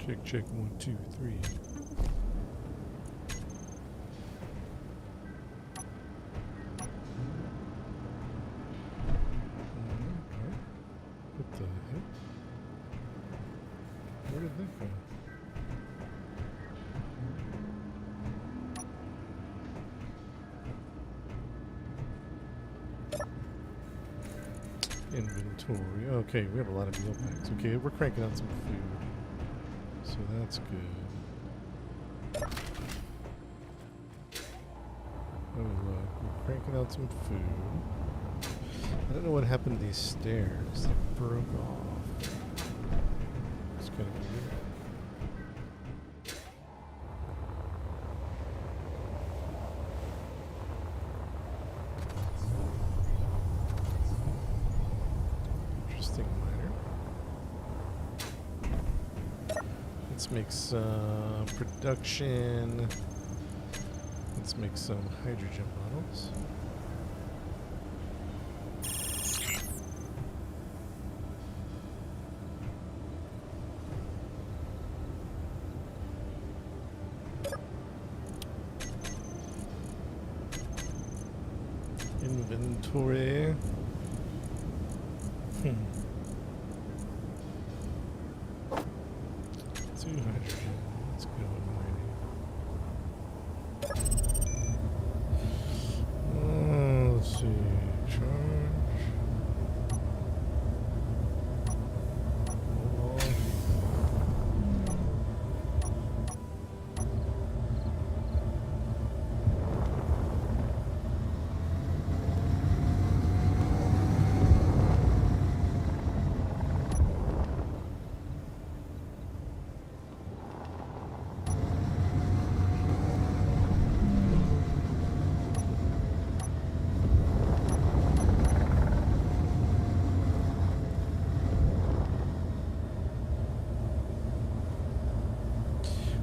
Check, check, 1, 2, 3. What the heck? Where did that go? Inventory. Okay, we have a lot of meal packs. Okay, we're cranking out some food. So that's good. Oh look, we're cranking out some food. I don't know what happened to these stairs. They broke off. It's kind of weird. Interesting miner. Let's make some production. Let's make some hydrogen bottles. Inventory. Two hydrogen. Let's go and mining. Let's see. Charge. Hold on.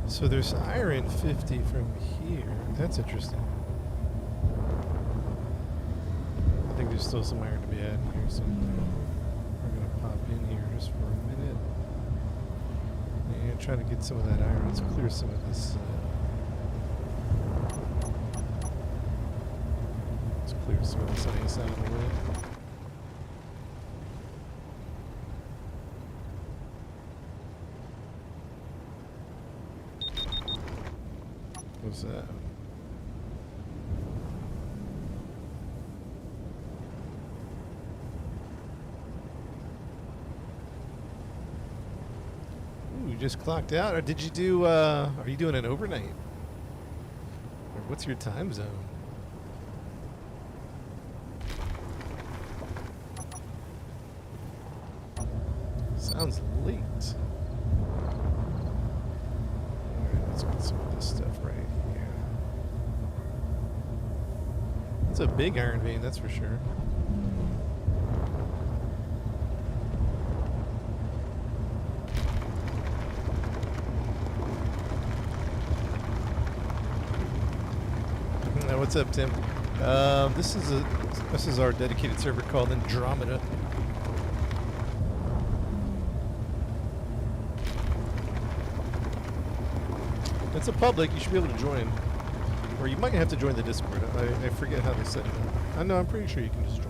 So there's iron 50 from here. That's interesting. I think there's still some iron to be had here, so we're gonna pop in here just for a minute and try to get some of that iron. Let's clear some of this. Let's clear some of this ice out of the way. What's that? Ooh, you just clocked out, or did you do? Are you doing an overnight? Or what's your time zone? Sounds late. Alright, let's get some of this stuff right here. It's a big iron vein, that's for sure. What's up, Tim? This is our dedicated server called Andromeda. It's a public. You should be able to join, or you might have to join the Discord. I forget how they set it up. I know. I'm pretty sure you can just join.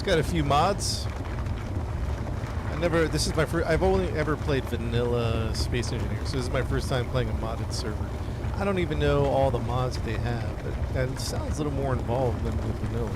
Got a few mods. This is my first. I've only ever played vanilla Space Engineer, so this is my first time playing a modded server. I don't even know all the mods that they have, but it sounds a little more involved than the vanilla.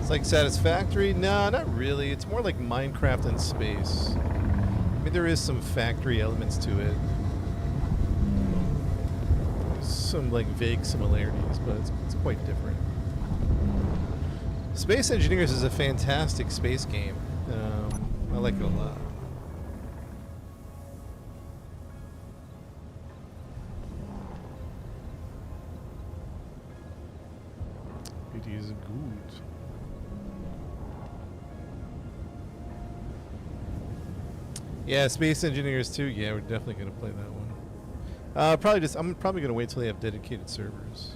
It's like Satisfactory? No, not really. It's more like Minecraft in space. I mean, there is some factory elements to it. There's some like vague similarities, but it's quite different. Space Engineers is a fantastic space game. I like it a lot. It is good. Yeah, Space Engineers 2. Yeah, we're definitely gonna play that one. I'm probably gonna wait till they have dedicated servers.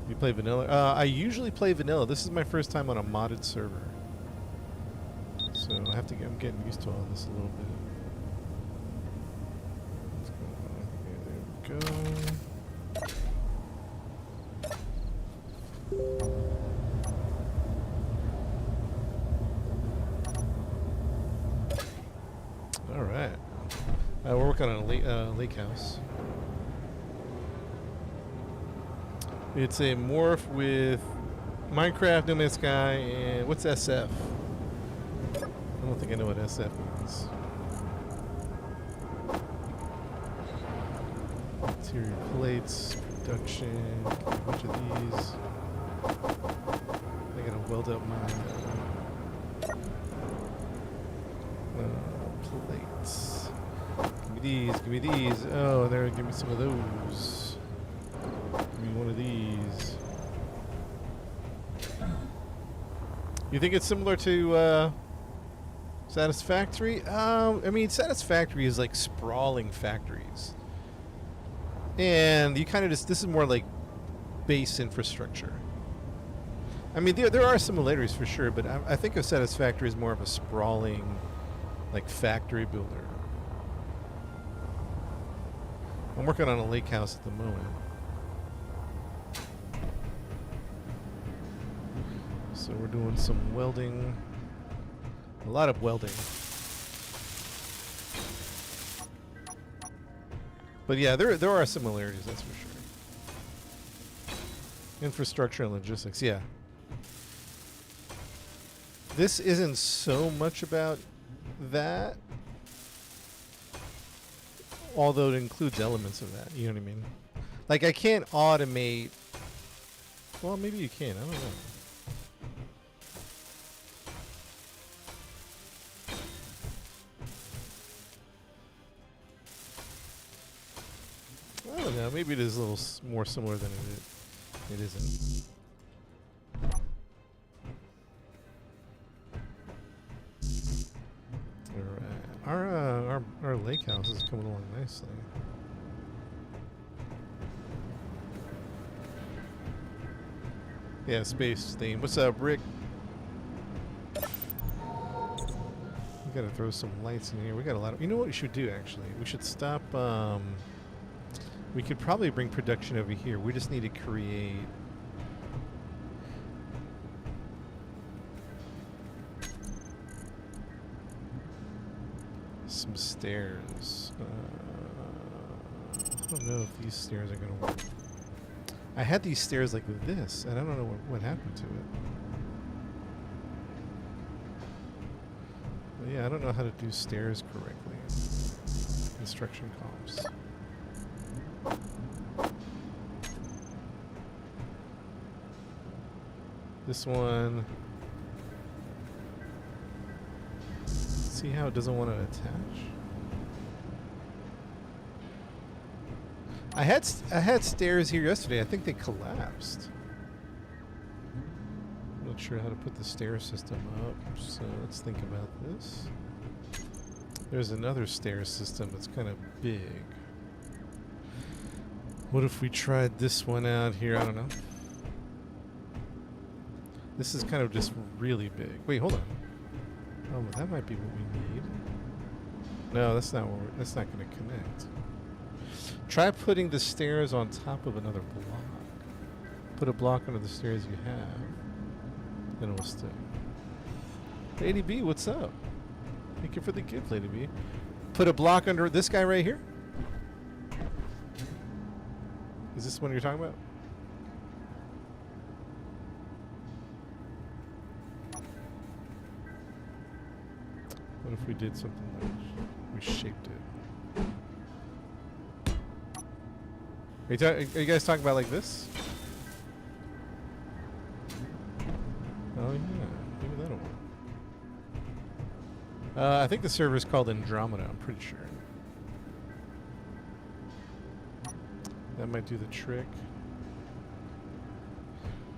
You play vanilla? I usually play vanilla. This is my first time on a modded server, so I'm getting used to all this a little bit. What's going on here? There we go. All right. We're working on a lake house. It's a morph with Minecraft, No Man's Sky, and what's SF? I don't think I know what SF means. Interior plates, production, a bunch of these. I gotta weld up my plates. Give me these. Oh, they're gonna give me some of those. Give me one of these. You think it's similar to Satisfactory? I mean, Satisfactory is like sprawling factories. And you kind of this is more like base infrastructure. I mean, there are similarities for sure, but I think of Satisfactory as more of a sprawling, like, factory builder. I'm working on a lake house at the moment. So we're doing some welding. A lot of welding. But yeah, there are similarities, that's for sure. Infrastructure and logistics, yeah. This isn't so much about that, although it includes elements of that, you know what I mean? Like, I can't automate... Well, maybe you can, I don't know. I don't know, maybe it is a little more similar than it isn't. Alright, our lake house is coming along nicely. Yeah, space theme. What's up, Rick? We gotta throw some lights in here. We got a lot of... You know what we should do, actually? We should stop... we could probably bring production over here. We just need to create... some stairs. I don't know if these stairs are gonna work. I had these stairs like this, and I don't know what happened to it. But yeah, I don't know how to do stairs correctly. Construction comps. This one. See how it doesn't want to attach? I had stairs here yesterday. I think they collapsed. I'm not sure how to put the stair system up, so let's think about this. There's another stair system that's kind of big. What if we tried this one out here? I don't know. This is kind of just really big. Wait, hold on. Oh, that might be what we need. No, that's not going to connect. Try putting the stairs on top of another block. Put a block under the stairs you have. Then it will stick. Lady B, what's up? Thank you for the gift, Lady B. Put a block under this guy right here? Is this one you're talking about? What if we did something like we shaped it? Are you guys talking about like this? Oh yeah, maybe that'll work. I think the server is called Andromeda, I'm pretty sure. That might do the trick.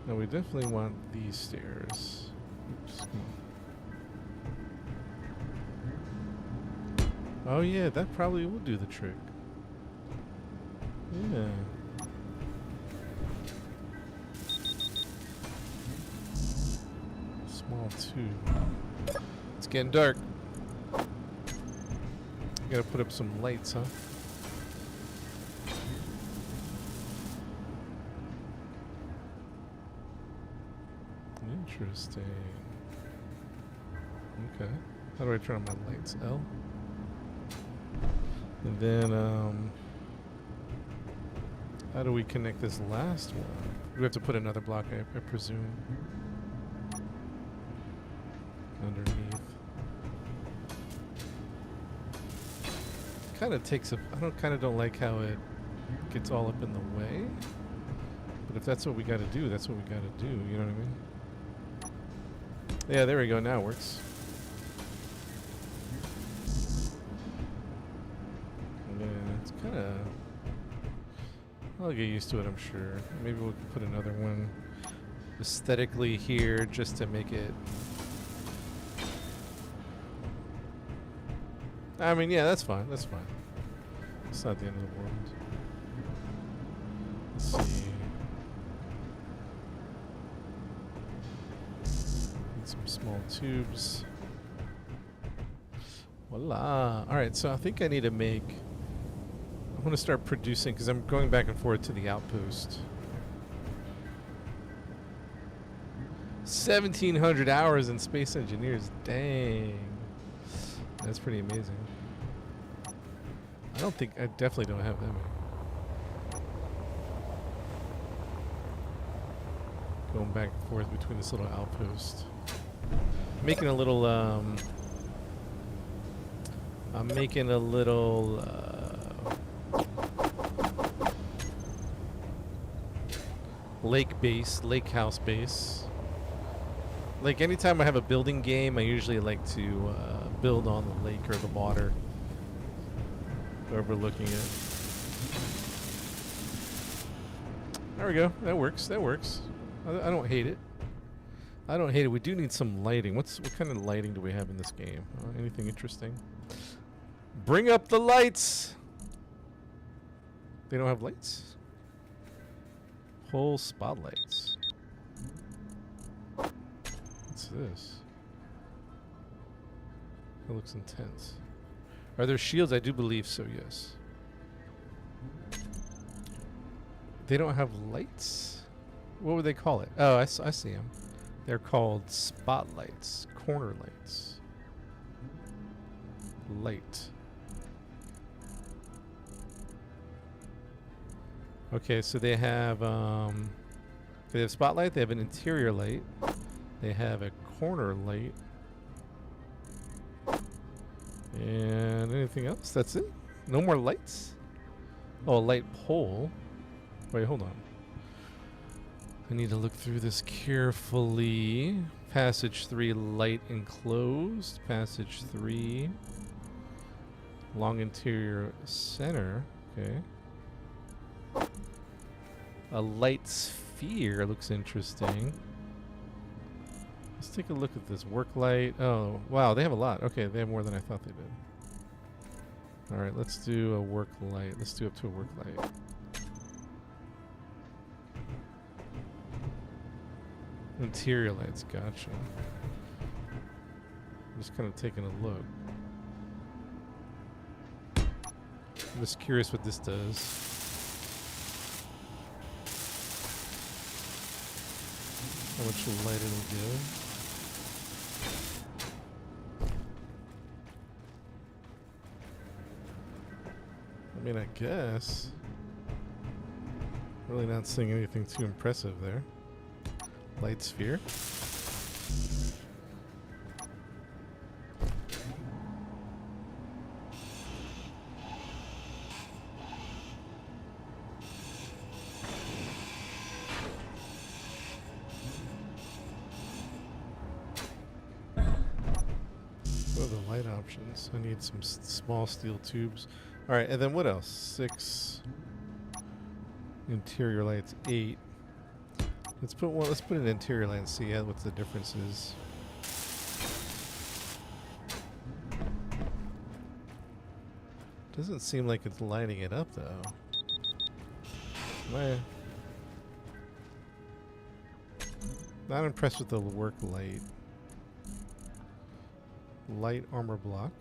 No, we definitely want these stairs. Oops. Oh yeah, that probably will do the trick. Yeah. Small tube. It's getting dark. Gotta put up some lights, huh? Interesting. Okay. How do I turn on my lights? L? And then, how do we connect this last one? We have to put another block, I presume. Underneath. Kind of takes a... I don't like how it gets all up in the way. But if that's what we gotta do, that's what we gotta do. You know what I mean? Yeah, there we go. Now it works. Yeah, it's kind of... I'll get used to it, I'm sure. Maybe we'll put another one aesthetically here just to make it... I mean, yeah, that's fine. That's fine. It's not the end of the world. Let's see. Need some small tubes. Voila. Alright, so I think I need to make... I want to start producing, because I'm going back and forth to the outpost. 1,700 hours in Space Engineers. Dang. That's pretty amazing. I definitely don't have that many. Going back and forth between this little outpost. Making a little, I'm making a little, lake house base. Like anytime I have a building game, I usually like to build on the lake or the water overlooking it. There we go. That works. That works. I don't hate it. I don't hate it. We do need some lighting. What kind of lighting do we have in this game? Anything interesting? Bring up the lights. They don't have lights? Whole spotlights. What's this? It looks intense. Are there shields? I do believe so, yes. They don't have lights? What would they call it? Oh, I see them. They're called spotlights. Corner lights. Light. Okay, so they have spotlight, they have an interior light, they have a corner light, and anything else? That's it? No more lights? Oh, a light pole. Wait, hold on. I need to look through this carefully. Passage 3, light enclosed. Passage 3, long interior center. Okay. A light sphere looks interesting. Let's take a look at this work light. Oh, wow, they have a lot. Okay, they have more than I thought they did. All right, let's do a work light. Let's do up to a work light. Interior lights, gotcha. I'm just kind of taking a look. I'm just curious what this does. How much light it'll give. I mean, I guess. Really not seeing anything too impressive there. Light sphere. options. I need some small steel tubes. All right, and then what else? 6 interior lights, 8. Let's put one. Let's put an interior light and see what the difference is. Doesn't seem like it's lighting it up though. Am I not impressed with the work light. Light armor block.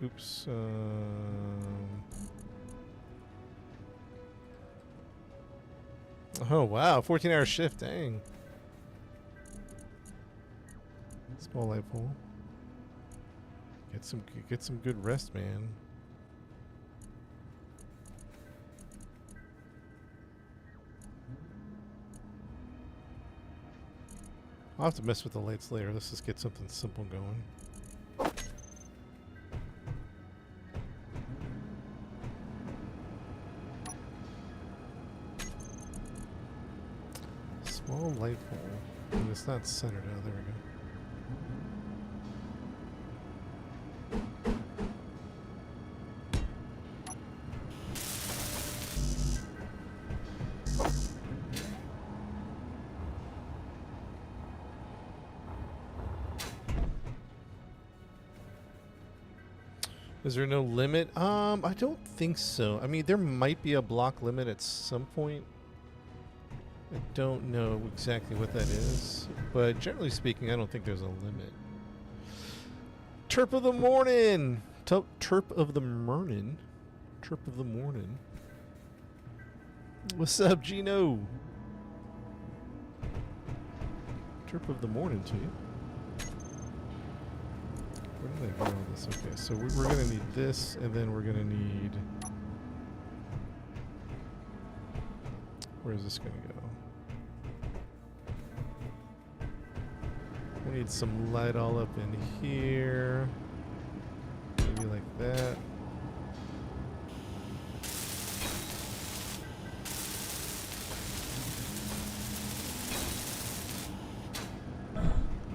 Oops. Oh wow, 14-hour shift. Dang. Small light pole. Get some good rest, man. I'll have to mess with the lights later. Let's just get something simple going. Small light pole. And it's not centered. Oh, there we go. Is there no limit? I don't think so. I mean, there might be a block limit at some point. I don't know exactly what that is, but generally speaking, I don't think there's a limit. Terp of the morning! Terp of the morning? Terp of the morning. What's up, Gino? Terp of the morning to you. Where did I get all this? Okay, so we're going to need this, and then we're going to need... Where is this going to go? We need some light all up in here. Maybe like that.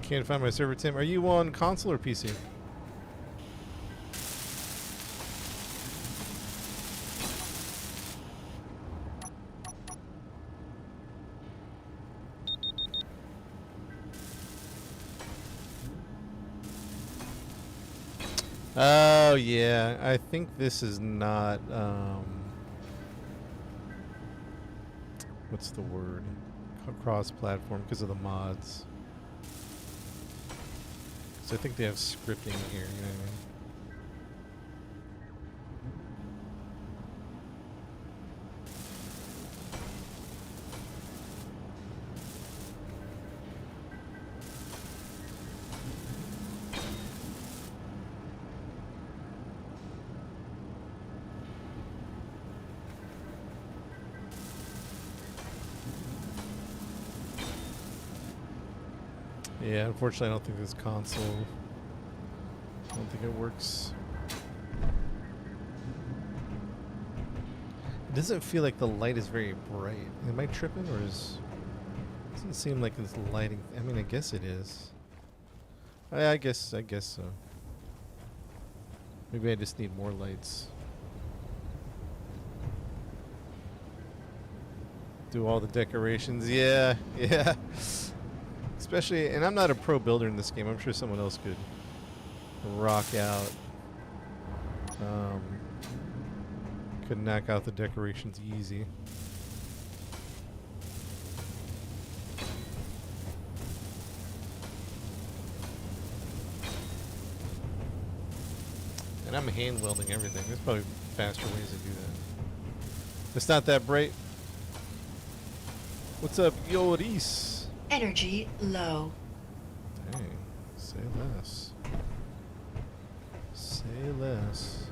Can't find my server, Tim. Are you on console or PC? Oh yeah, I think this is not what's the word? Cross-platform because of the mods. So I think they have scripting here, you know what I mean? Yeah, unfortunately I don't think this console, I don't think it works. It doesn't feel like the light is very bright. Am I tripping or is, doesn't seem like it's lighting, I mean I guess it is. I guess so. Maybe I just need more lights. Do all the decorations, yeah. Especially, and I'm not a pro builder in this game. I'm sure someone else could rock out. Could knock out the decorations easy. And I'm hand welding everything. There's probably faster ways to do that. It's not that bright. What's up, Yoris? Energy low. Dang, say less. Say less.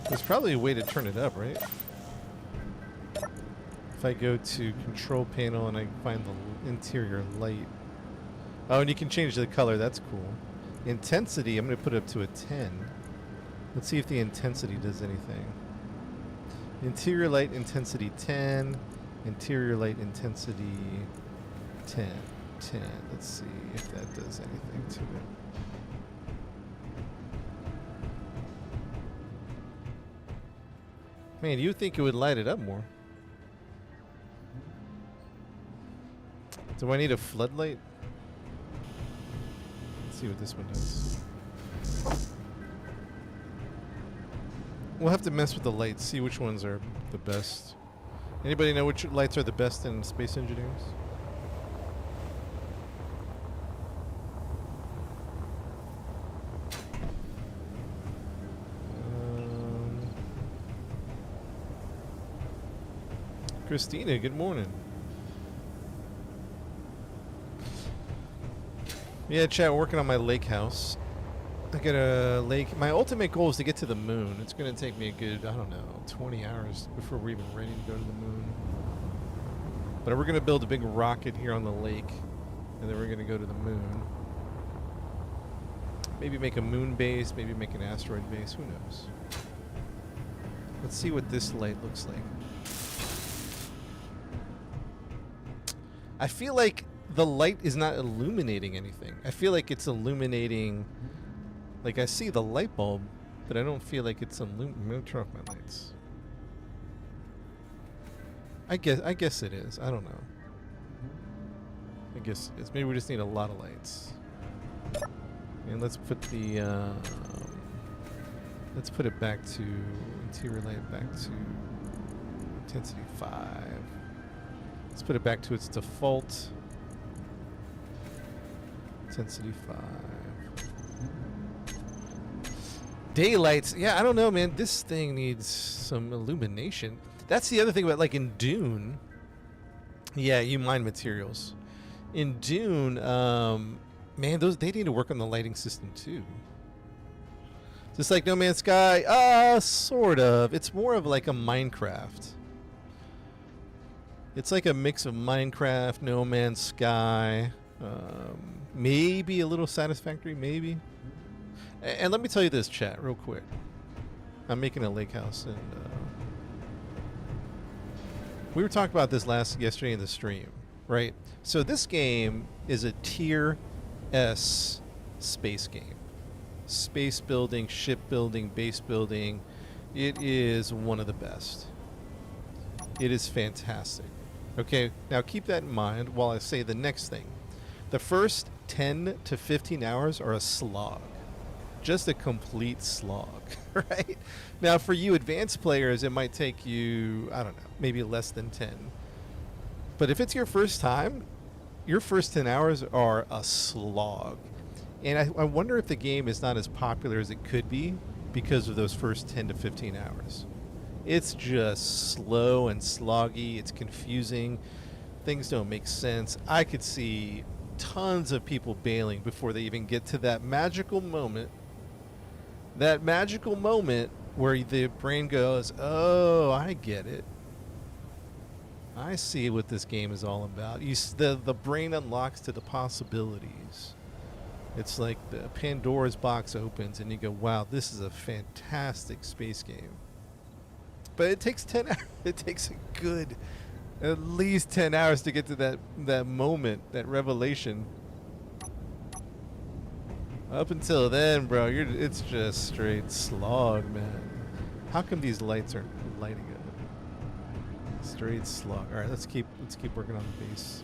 There's probably a way to turn it up, right? If I go to control panel and I find the interior light, Oh, and you can change the color. That's cool. Intensity, I'm going to put it up to a 10. Let's see if the intensity does anything. Interior light intensity 10. Interior light intensity 10. 10. Let's see if that does anything to it. Man, you'd think it would light it up more. Do I need a floodlight? Let's see what this one does. We'll have to mess with the lights, see which ones are the best. Anybody know which lights are the best in Space Engineers? Christina, good morning. Yeah, chat, working on my lake house. I got a lake. My ultimate goal is to get to the moon. It's going to take me a good, I don't know, 20 hours before we're even ready to go to the moon. But we're going to build a big rocket here on the lake, and then we're going to go to the moon. Maybe make a moon base, maybe make an asteroid base, who knows. Let's see what this light looks like. I feel like the light is not illuminating anything. I feel like it's illuminating... Like, I see the light bulb, but I don't feel like it's illuminating. I'm going to turn off my lights. I guess it is. I don't know. I guess it is. Maybe we just need a lot of lights. And let's put the... let's put it back to... Interior light back to... Intensity 5. Let's put it back to its default. Intensity 5. Daylights. Yeah, I don't know, man. This thing needs some illumination. That's the other thing about, like, in Dune. Yeah, you mine materials. In Dune, man, they need to work on the lighting system, too. Just like No Man's Sky. Sort of. It's more of like a Minecraft. It's like a mix of Minecraft, No Man's Sky, maybe a little Satisfactory, maybe. And let me tell you this, chat, real quick. I'm making a lake house, and we were talking about this yesterday in the stream, right? So this game is a tier S space game. Space building, ship building, base building. It is one of the best. It is fantastic. Okay, now keep that in mind while I say the next thing. The first 10 to 15 hours are a slog. Just a complete slog, right? Now, for you advanced players, it might take you, I don't know, maybe less than 10. But if it's your first time, your first 10 hours are a slog. And I wonder if the game is not as popular as it could be because of those first 10 to 15 hours. It's just slow and sloggy. It's confusing. Things don't make sense. I could see tons of people bailing before they even get to that magical moment. That magical moment where the brain goes, oh, I get it. I see what this game is all about. The brain unlocks to the possibilities. It's like the Pandora's box opens and you go, wow, this is a fantastic space game. But it takes 10 hours. It takes a good, at least 10 hours to get to that moment, that revelation. Up until then, bro, it's just straight slog, man. How come these lights aren't lighting up? Straight slog. All right, let's keep working on the base.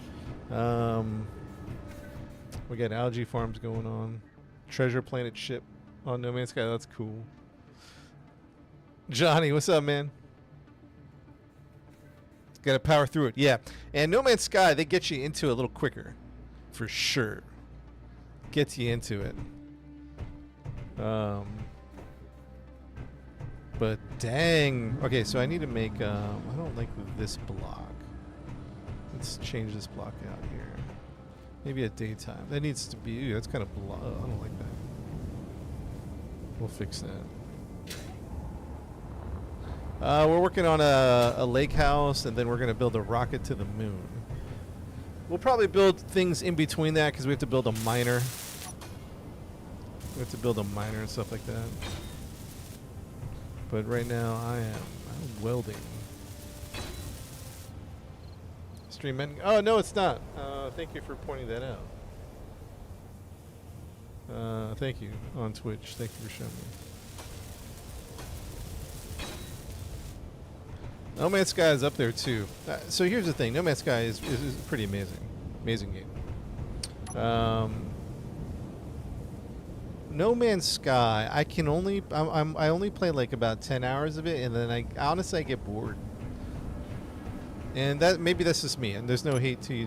We got algae farms going on. Treasure Planet ship on No Man's Sky. That's cool. Johnny, what's up, man? Got to power through it. Yeah. And No Man's Sky, they get you into it a little quicker. For sure. Gets you into it. But dang. Okay, so I need to make, I don't like this block. Let's change this block out here. Maybe at daytime. That needs to be, ooh, that's kind of block. I don't like that. We'll fix that. We're working on a lake house, and then we're going to build a rocket to the moon. We'll probably build things in between that because we have to build a miner. We have to build a miner and stuff like that. But right now I'm welding. Stream ending. Oh no, it's not. Thank you for pointing that out. Thank you on Twitch. Thank you for showing me. No Man's Sky is up there too. So here's the thing: No Man's Sky is pretty amazing game. No Man's Sky, I only play like about 10 hours of it, and then I honestly get bored. And that maybe that's just me, and there's no hate to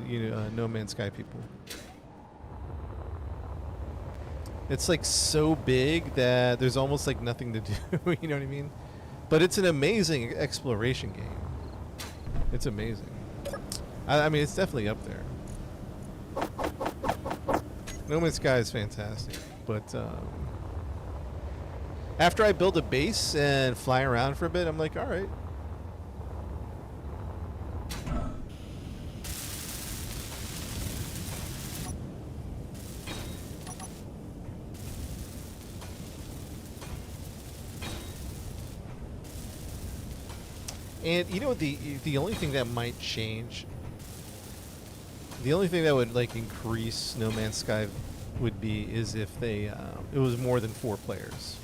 No Man's Sky people. It's like so big that there's almost like nothing to do. You know what I mean? But it's an amazing exploration game. It's amazing. I mean, it's definitely up there. No Man's Sky is fantastic, but after I build a base and fly around for a bit, I'm like, all right. And you know the only thing that might change, the only thing that would like increase No Man's Sky would be is if they it was more than 4 players.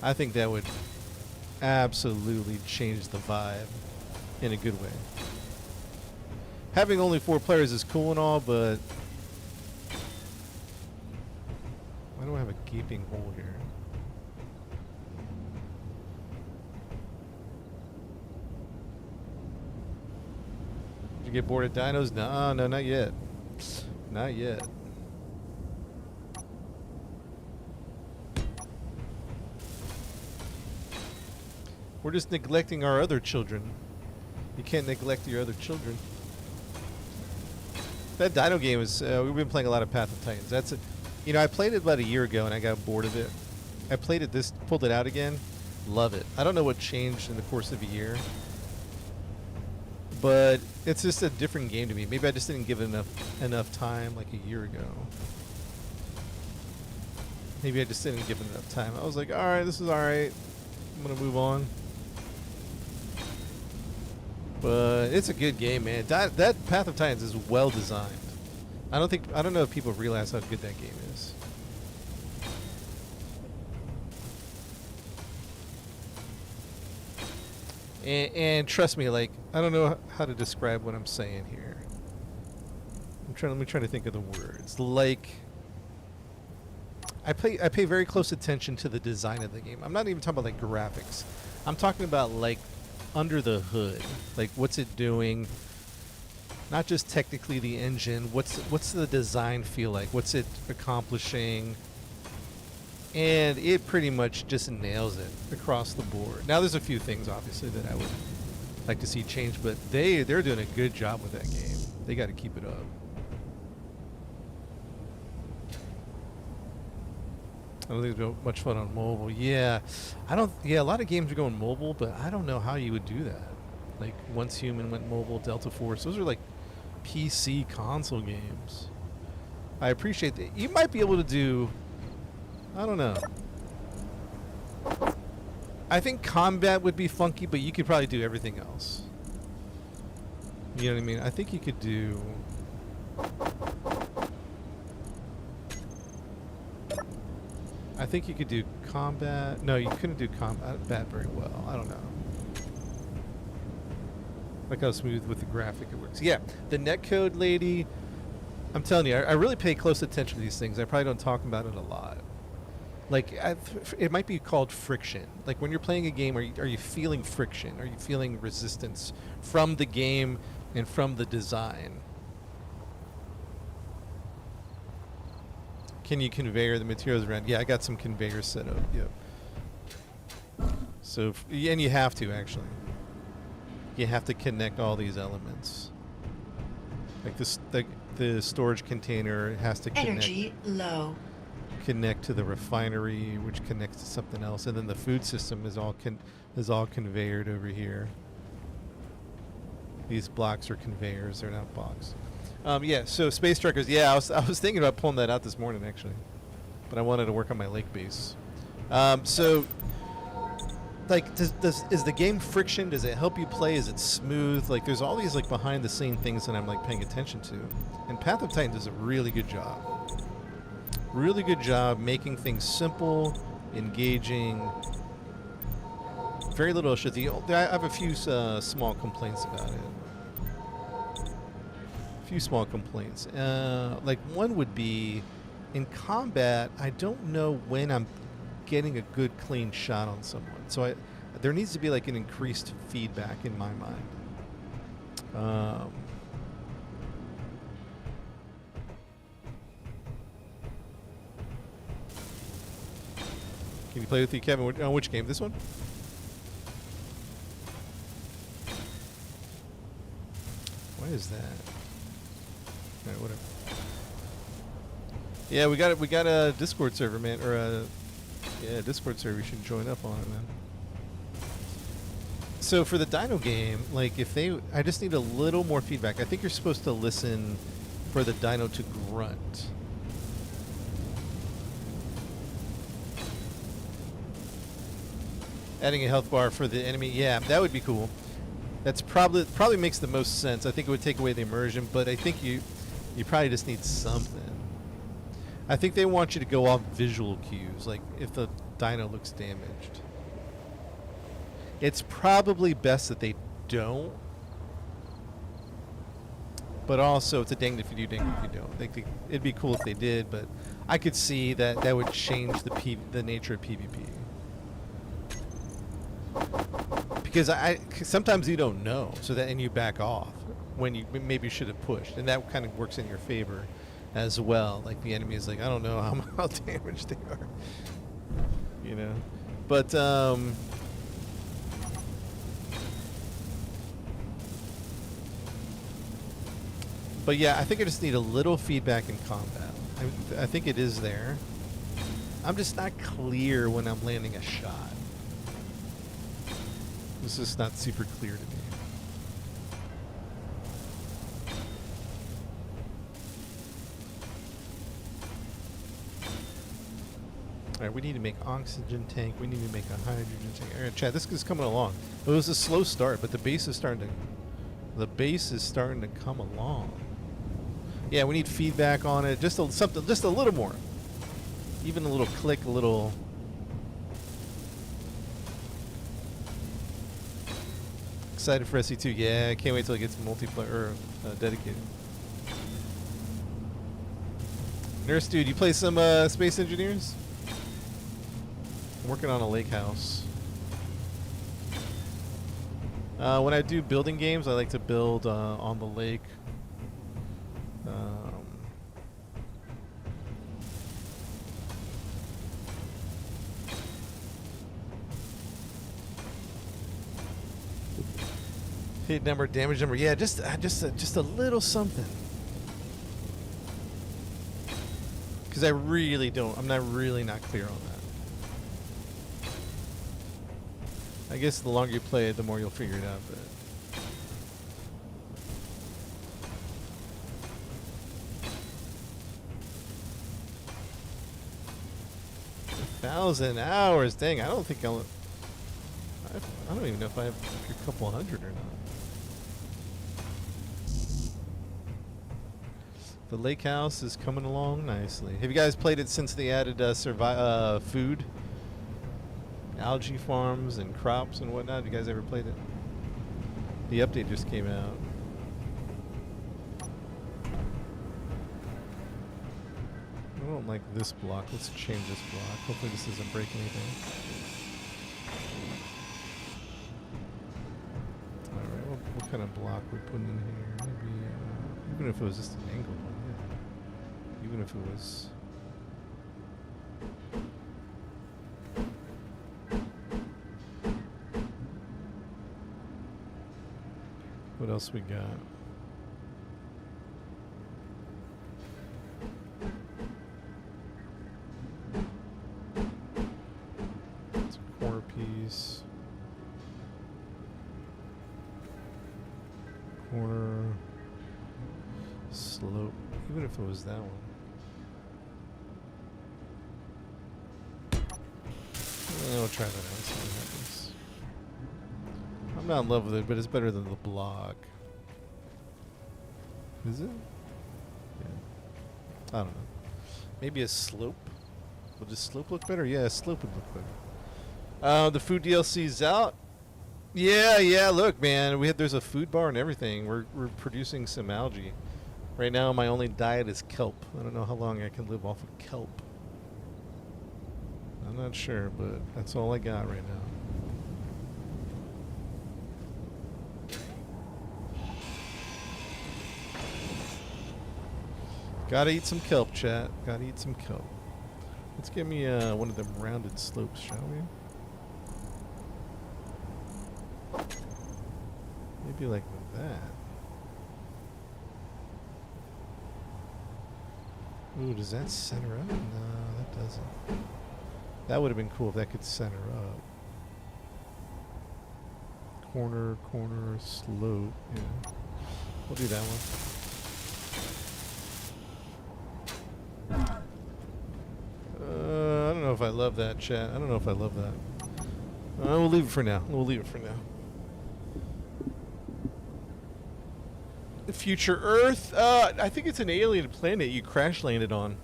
I think that would absolutely change the vibe in a good way. Having only 4 players is cool and all, but why do I have a gaping hole here? Did you get bored of dinos? No, not yet. Not yet. We're just neglecting our other children. You can't neglect your other children. That dino game is, we've been playing a lot of Path of Titans. That's it. You know, I played it about a year ago and I got bored of it. I played it pulled it out again. Love it. I don't know what changed in the course of a year. But it's just a different game to me. Maybe I just didn't give it enough time like a year ago. Maybe I just didn't give it enough time. I was like, alright, this is alright. I'm going to move on. But it's a good game, man. That Path of Titans is well designed. I don't know if people realize how good that game is. And trust me, like, I don't know how to describe what I'm saying here. Let me try to think of the words. Like, I pay very close attention to the design of the game. I'm not even talking about like graphics. I'm talking about like under the hood, like what's it doing? Not just technically the engine. What's the design feel like? What's it accomplishing? And it pretty much just nails it across the board. Now there's a few things obviously that I would like to see change, but they're doing a good job with that game. They got to keep it up. I don't think it's been much fun on mobile. Yeah, a lot of games are going mobile, but I don't know how you would do that. Like Once Human went mobile, Delta Force. Those are like PC console games. I appreciate that. You might be able to do, I don't know. I think combat would be funky, but you could probably do everything else. You know what I mean? I think you could do... I think you could do combat. No, you couldn't do combat very well. I don't know. Look how smooth with the graphic it works. Yeah, the netcode lady. I'm telling you, I really pay close attention to these things. I probably don't talk about it a lot. Like, it might be called friction. Like when you're playing a game, are you feeling friction? Are you feeling resistance from the game and from the design? Can you conveyor the materials around? Yeah, I got some conveyors set up. Yep. So, and you have to actually. You have to connect all these elements. Like this, the storage container has to Energy low. Connect to the refinery, which connects to something else, and then the food system is all conveyored over here. These blocks are conveyors; they're not blocks. Yeah, so Space Truckers. Yeah, I was thinking about pulling that out this morning actually, but I wanted to work on my lake base. So, like, is the game friction? Does it help you play? Is it smooth? Like, there's all these like behind the scene things that I'm like paying attention to, and Path of Titan does a really good job. Really good job making things simple, engaging. Very little shit. I have a few small complaints about it. Few small complaints. Like one would be, in combat, I don't know when I'm getting a good clean shot on someone. So there needs to be like an increased feedback in my mind. Can you play with you, Kevin? On which game? This one? What is that? Alright, whatever. Yeah, we got a Discord server, man, or a Discord server. You should join up on it, man. So for the Dino game, like I just need a little more feedback. I think you're supposed to listen for the Dino to grunt. Adding a health bar for the enemy, yeah, that would be cool. That's probably makes the most sense. I think it would take away the immersion, but I think you probably just need something. I think they want you to go off visual cues, like if the dino looks damaged. It's probably best that they don't, but also it's a danged if you do, danged if you don't. It'd be cool if they did, but I could see that would change the nature of PvP. Because sometimes you don't know, and you back off when you maybe should have pushed, and that kind of works in your favor as well. Like the enemy is like, I don't know how damaged they are, you know. But yeah, I think I just need a little feedback in combat. I think it is there. I'm just not clear when I'm landing a shot. This is not super clear to me. Alright, we need to make oxygen tank. We need to make a hydrogen tank. Alright, chat, this is coming along. It was a slow start, but the base is starting to come along. Yeah, we need feedback on it. Just a little more. Even a little click, a little. Excited for SE2. Yeah, I can't wait till it gets multiplayer or dedicated. Nurse dude, you play some Space Engineers? I'm working on a lake house. When I do building games, I like to build on the lake. Hit number, damage number. Yeah, just a little something. Because I'm really not clear on that. I guess the longer you play it, the more you'll figure it out. But 1,000 hours. Dang, I don't even know if I have a couple hundred or not. The lake house is coming along nicely. Have you guys played it since they added food, algae farms, and crops and whatnot? Have you guys ever played it? The update just came out. I don't like this block. Let's change this block. Hopefully this doesn't break anything. Alright, what kind of block we putting in here? Maybe, even if it was just an angled one, yeah. Even if it was... What else we got? It's a corner piece. Corner. slope, even if it was that one. We'll try that out. See what happens. I'm not in love with it, but it's better than the block. Is it? Yeah. I don't know. Maybe a slope. Would the slope look better? Yeah, a slope would look better. The food DLC's out. Yeah. Look, man, there's a food bar and everything. We're producing some algae. Right now, my only diet is kelp. I don't know how long I can live off of kelp. I'm not sure, but that's all I got right now. Gotta eat some kelp, chat. Gotta eat some kelp. Let's get me one of them rounded slopes, shall we? Maybe like that. Ooh, does that center up? No, that doesn't. That would have been cool if that could center up. Corner, slope. Yeah. We'll do that one. I don't know if I love that, chat. I don't know if I love that. We'll leave it for now. The future Earth? I think it's an alien planet you crash landed on.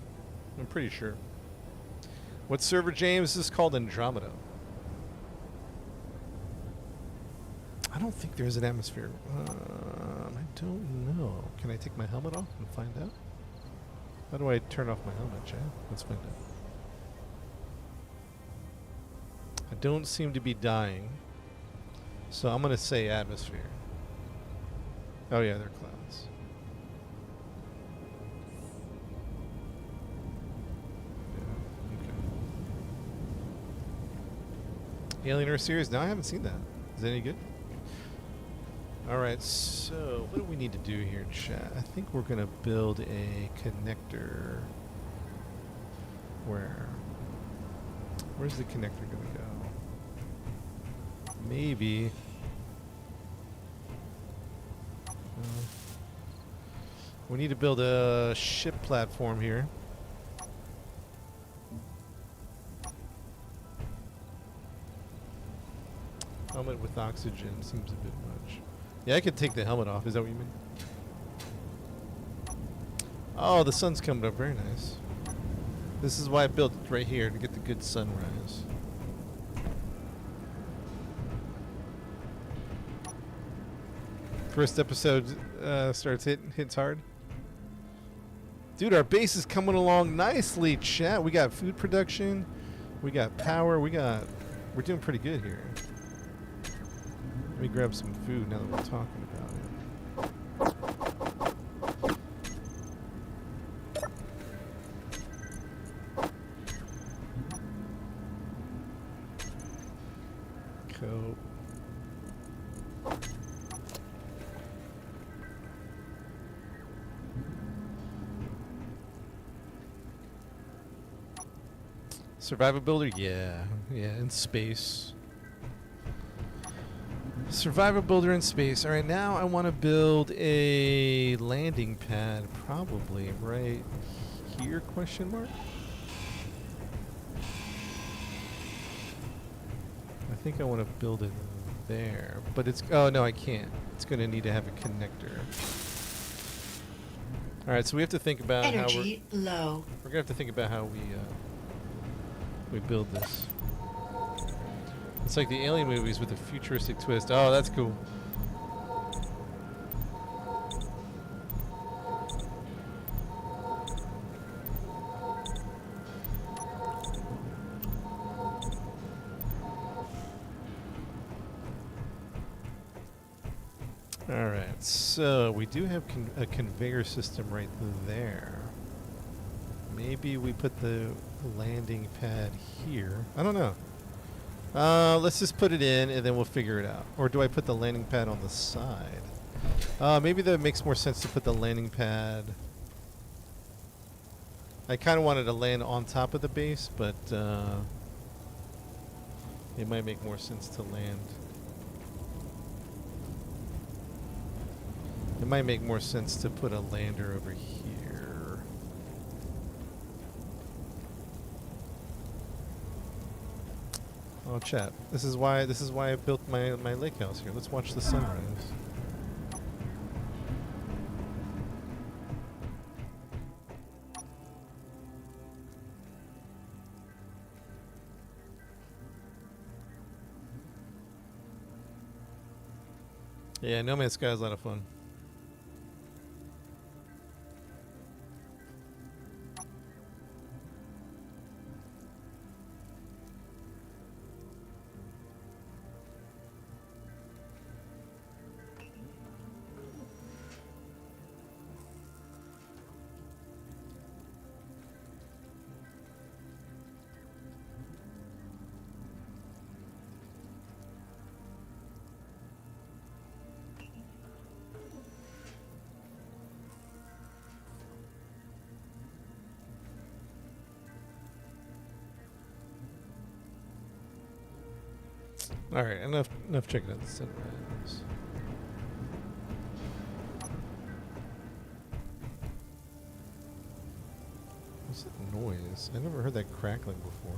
I'm pretty sure. What server, James? This is called Andromeda. I don't think there's an atmosphere. I don't know. Can I take my helmet off and find out? How do I turn off my helmet, Chad? Let's find out. I don't seem to be dying. So I'm going to say atmosphere. Oh yeah, they're clouds. Alien Earth series? No, I haven't seen that. Is that any good? Alright, so what do we need to do here, chat? I think we're going to build a connector. Where's the connector going to go? Maybe. We need to build a ship platform here. Helmet with oxygen seems a bit much. Yeah, I could take the helmet off. Is that what you mean? Oh, the sun's coming up. Very nice. This is why I built it right here, to get the good sunrise. First episode hits hard. Dude, our base is coming along nicely, chat. We got food production. We got power. We're doing pretty good here. Let me grab some food now that we're talking about it. Cool. Survival builder? Yeah, in space. Survivor builder in space. Alright, now I want to build a landing pad, probably right here, question mark? I think I want to build it there, but it's, oh no, I can't. It's going to need to have a connector. Alright, so we have to think about Energy low. We're going to have to think about how we build this. It's like the Alien movies with a futuristic twist. Oh, that's cool. Alright, so we do have a conveyor system right there. Maybe we put the landing pad here. I don't know. Let's just put it in and then we'll figure it out. Or do I put the landing pad on the side? Maybe that makes more sense to put the landing pad. I kind of wanted to land on top of the base, but it might make more sense to land. It might make more sense to put a lander over here. Oh, chat. This is why I built my lake house here. Let's watch the sunrise. Yeah, No Man's Sky is a lot of fun. All right, enough checking out the sunrise. What's that noise? I never heard that crackling before.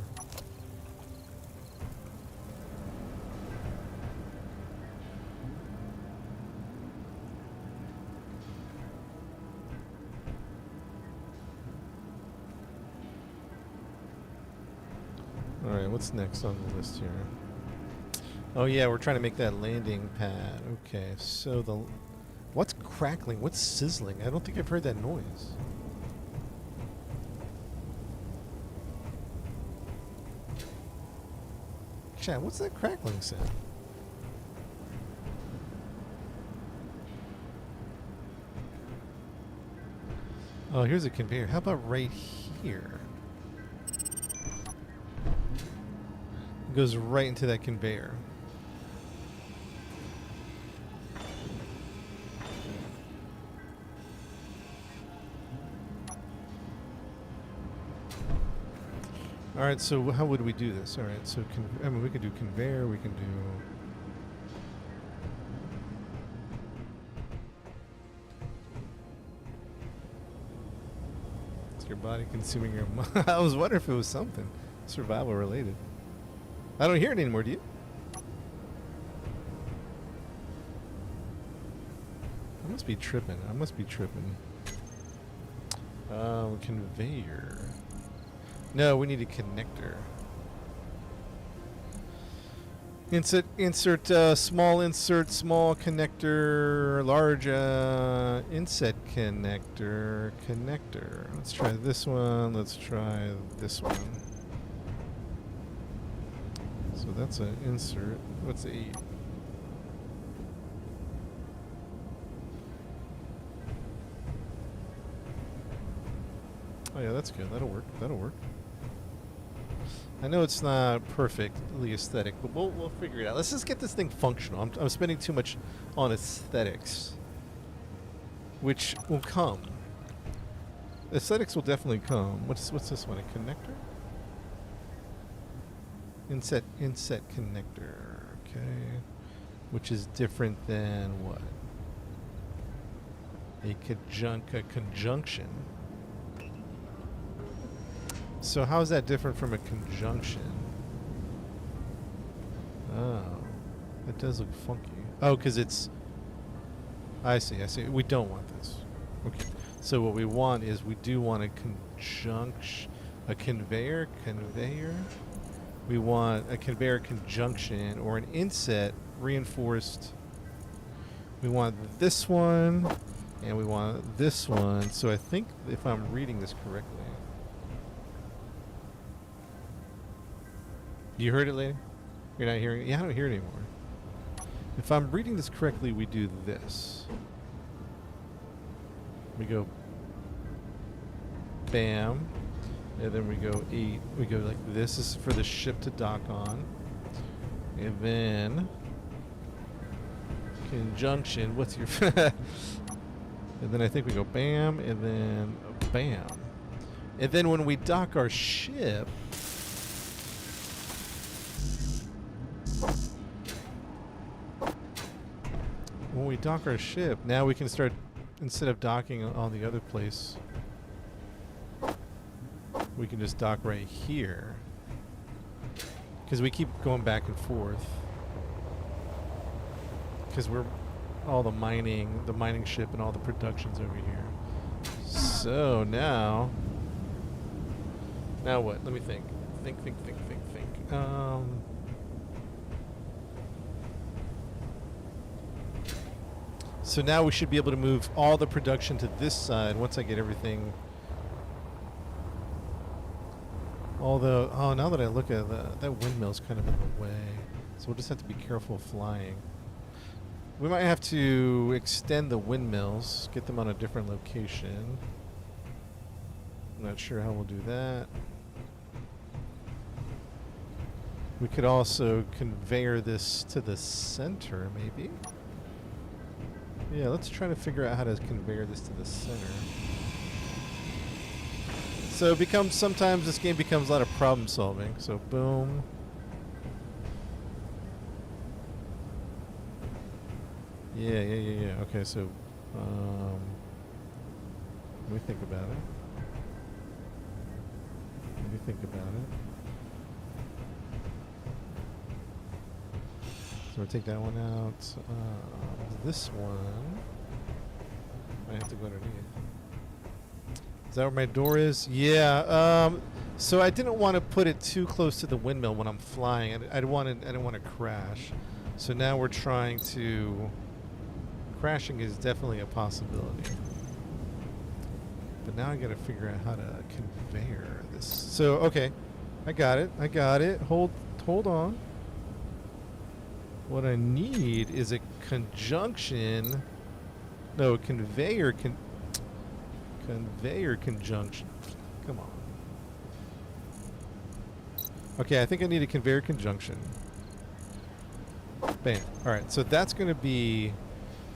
All right, what's next on the list here? Oh yeah, we're trying to make that landing pad. Okay, so what's crackling? What's sizzling? I don't think I've heard that noise. Chat, what's that crackling sound? Oh, here's a conveyor. How about right here? It goes right into that conveyor. All right, so how would we do this? All right, so I mean, we can do conveyor. We can do. Is your body consuming your? I was wondering if it was something survival related. I don't hear it anymore. Do you? I must be tripping. I must be tripping. Conveyor. No, we need a connector. Insert small connector, large inset connector. Let's try this one. Let's try this one. So that's an insert. What's 8? Oh yeah, that's good. That'll work. That'll work. I know it's not perfectly aesthetic, but we'll figure it out. Let's just get this thing functional. I'm spending too much on aesthetics, which will come. Aesthetics will definitely come. What's this one? A connector? Inset connector. Okay, which is different than what? A conjunction. So how is that different from a conjunction? Oh, it does look funky. Oh, because it's... I see. We don't want this. Okay. So what we want is we do want a conveyor. We want a conveyor conjunction or an inset reinforced. We want this one and we want this one. So I think if I'm reading this correctly. You heard it, lady? You're not hearing it? Yeah, I don't hear it anymore. If I'm reading this correctly, we do this. We go bam, and then we go 8. We go like this. This is for the ship to dock on. And then conjunction. What's your... and then I think we go bam, and then bam. And then when we dock our ship... when we dock our ship, now we can start, instead of docking on the other place, we can just dock right here. Because we keep going back and forth. Because we're all the mining ship and all the production's over here. So now what? Let me think. Think. So now we should be able to move all the production to this side once I get everything. Although, now that I look at that windmill's kind of in the way. So we'll just have to be careful flying. We might have to extend the windmills, get them on a different location. I'm not sure how we'll do that. We could also conveyor this to the center, maybe? Yeah, let's try to figure out how to conveyor this to the center. So it becomes, sometimes this game becomes a lot of problem solving. So boom. Yeah. Okay, so let me think about it. So we'll take that one out. This one, I have to go underneath. Is that where my door is? Yeah. So I didn't want to put it too close to the windmill when I'm flying. I didn't want to crash. So now we're trying to. Crashing is definitely a possibility. But now I got to figure out how to conveyor this. So okay, I got it. Hold on. What I need is a conjunction. No, conveyor conjunction. Come on. Okay, I think I need a conveyor conjunction. Bam. All right, so that's going to be,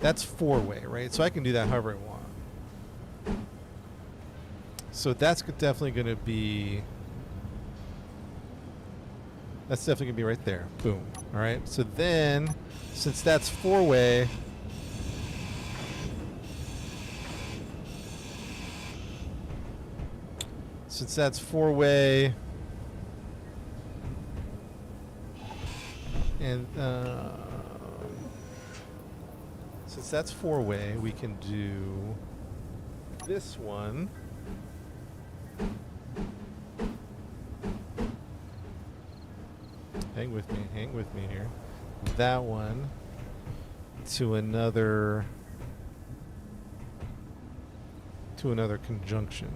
that's four-way, right? So I can do that however I want. So that's definitely going to be, that's definitely going to be right there. Boom. All right, so then, since that's four-way, and since that's four-way, we can do this one. Hang with me here. That one to another conjunction.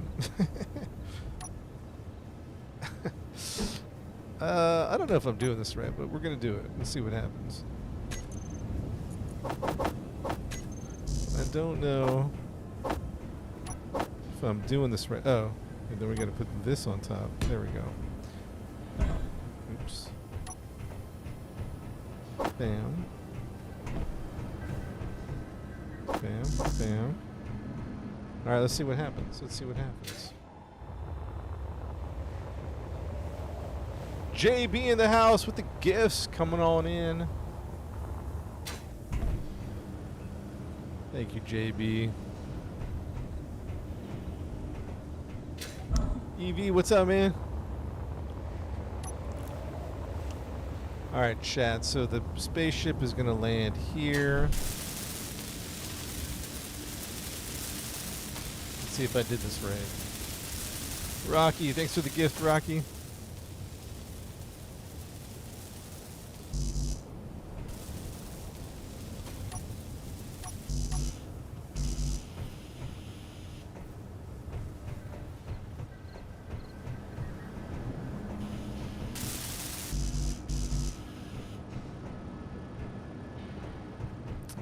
I don't know if I'm doing this right, but we're gonna do it and see what happens. I don't know if I'm doing this right. Oh, and then we gotta put this on top. There we go. Oops. Bam. Bam. Bam. Alright, let's see what happens. JB in the house with the gifts coming on in. Thank you, JB. EV, what's up, man? Alright, chat. So the spaceship is going to land here. Let's see if I did this right. Rocky, thanks for the gift, Rocky.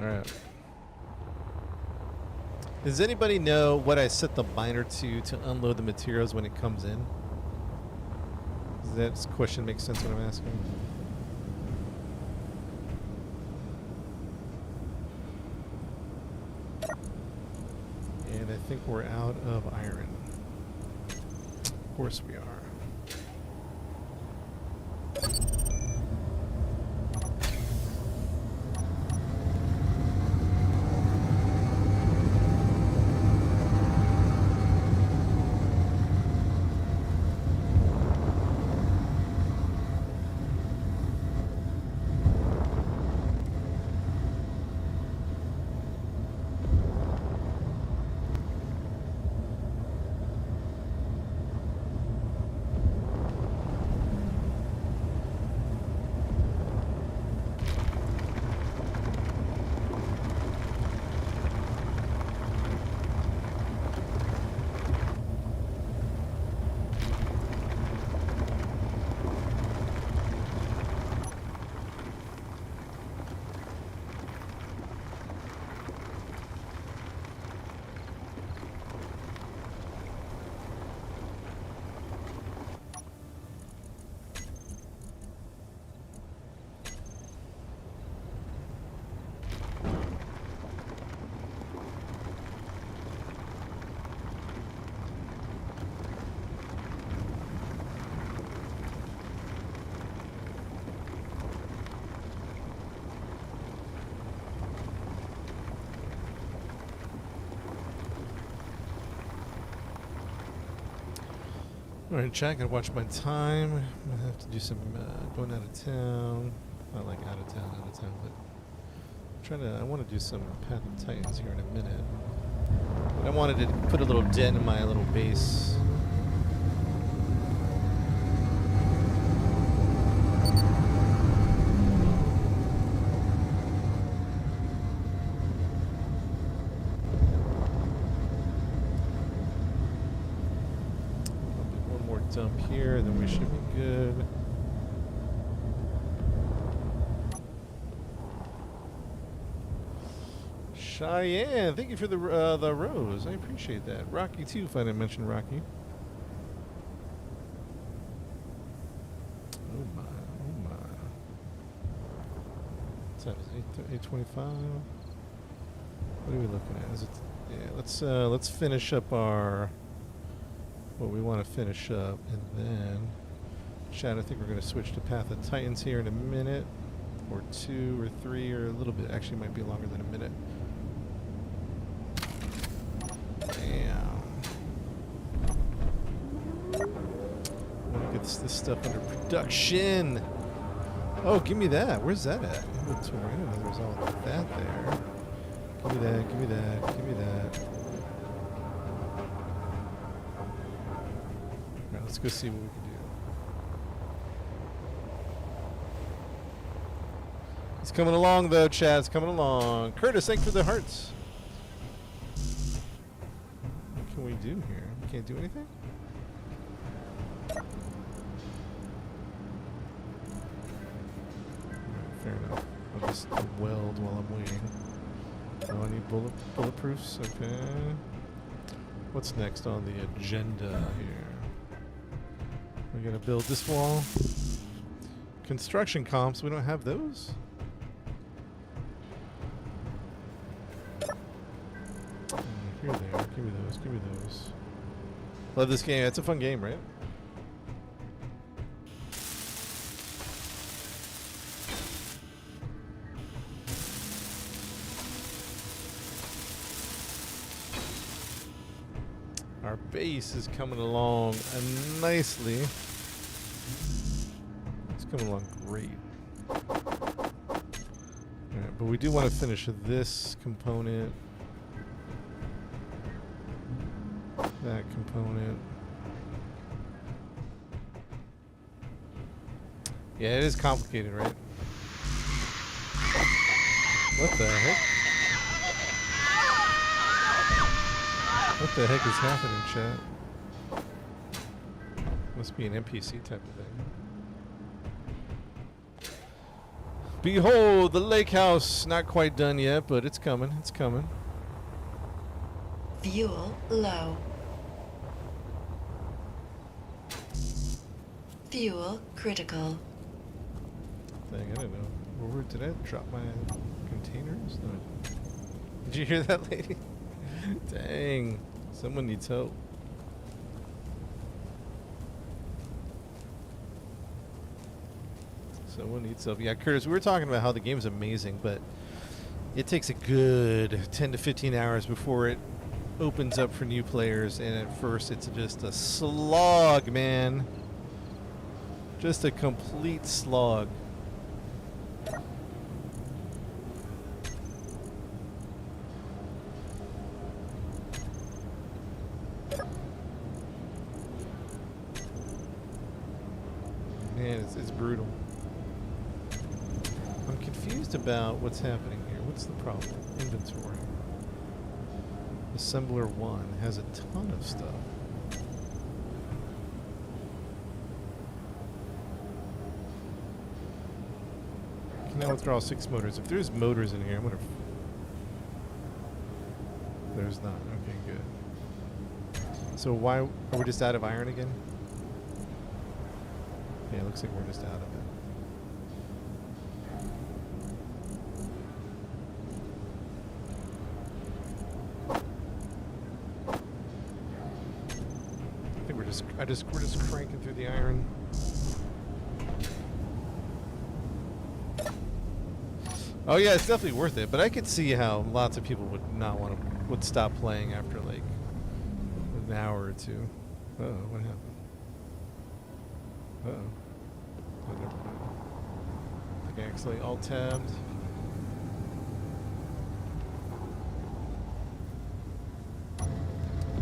Alright. Does anybody know what I set the miner to unload the materials when it comes in? Does that question make sense what I'm asking? And I think we're out of iron. Of course we are. Alright, chat, gotta watch my time. I'm gonna have to do some going out of town. Not like out of town, but I want to do some Path of Titans here in a minute. But I wanted to put a little dent in my little base. One more dump here, then we should be good. Cheyenne, thank you for the rose. I appreciate that. Rocky too, if I didn't mention Rocky. Oh my, oh my. What's that? Is 8:25? What are we looking at? Is it? Yeah. Let's finish up our what we want to finish up, and then chat. I think we're going to switch to Path of Titans here in a minute, or 2 or 3, or a little bit. Actually, might be longer than a minute. Damn. I want to get this stuff under production. Oh, give me that. Where's that at? Inventory. I didn't know there was all of that there. Give me that. Give me that. Give me that. Alright, let's go see what we can do. It's coming along, though, Chad. It's coming along. Curtis, thanks for the hearts. What can we do here? We can't do anything? Right, fair enough. I'll just weld while I'm waiting. Oh, I need bulletproofs. Okay. What's next on the agenda here? We gotta build this wall. Construction comps. We don't have those? Here they are. Give me those. Give me those. Love this game. It's a fun game, right? Our base is coming along nicely. It's coming along great. Alright, but we do want to finish this component. That component. Yeah, it is complicated, right? What the heck? What the heck is happening, chat? Must be an NPC type of thing. Behold, the lake house. Not quite done yet, but it's coming. It's coming. Fuel low. Fuel critical. Dang, I don't know. Where did I drop my containers? No. Did you hear that, lady? Dang. Someone needs help. Someone needs help. Yeah, Curtis, we were talking about how the game's amazing, but it takes a good 10 to 15 hours before it opens up for new players, and at first it's just a slog, man. Just a complete slog. Man, it's brutal. I'm confused about what's happening here. What's the problem? Inventory. Assembler 1 has a ton of stuff. Can now withdraw 6 motors. If there's motors in here, I'm gonna... There's not. Okay, good. So why... Are we just out of iron again? Yeah, it looks like we're just out of it. I think we're just cranking through the iron. Oh yeah, it's definitely worth it, but I could see how lots of people would stop playing after like an hour or two. Oh, what happened? Uh-oh. Oh, never mind. I think I accidentally alt-tabbed.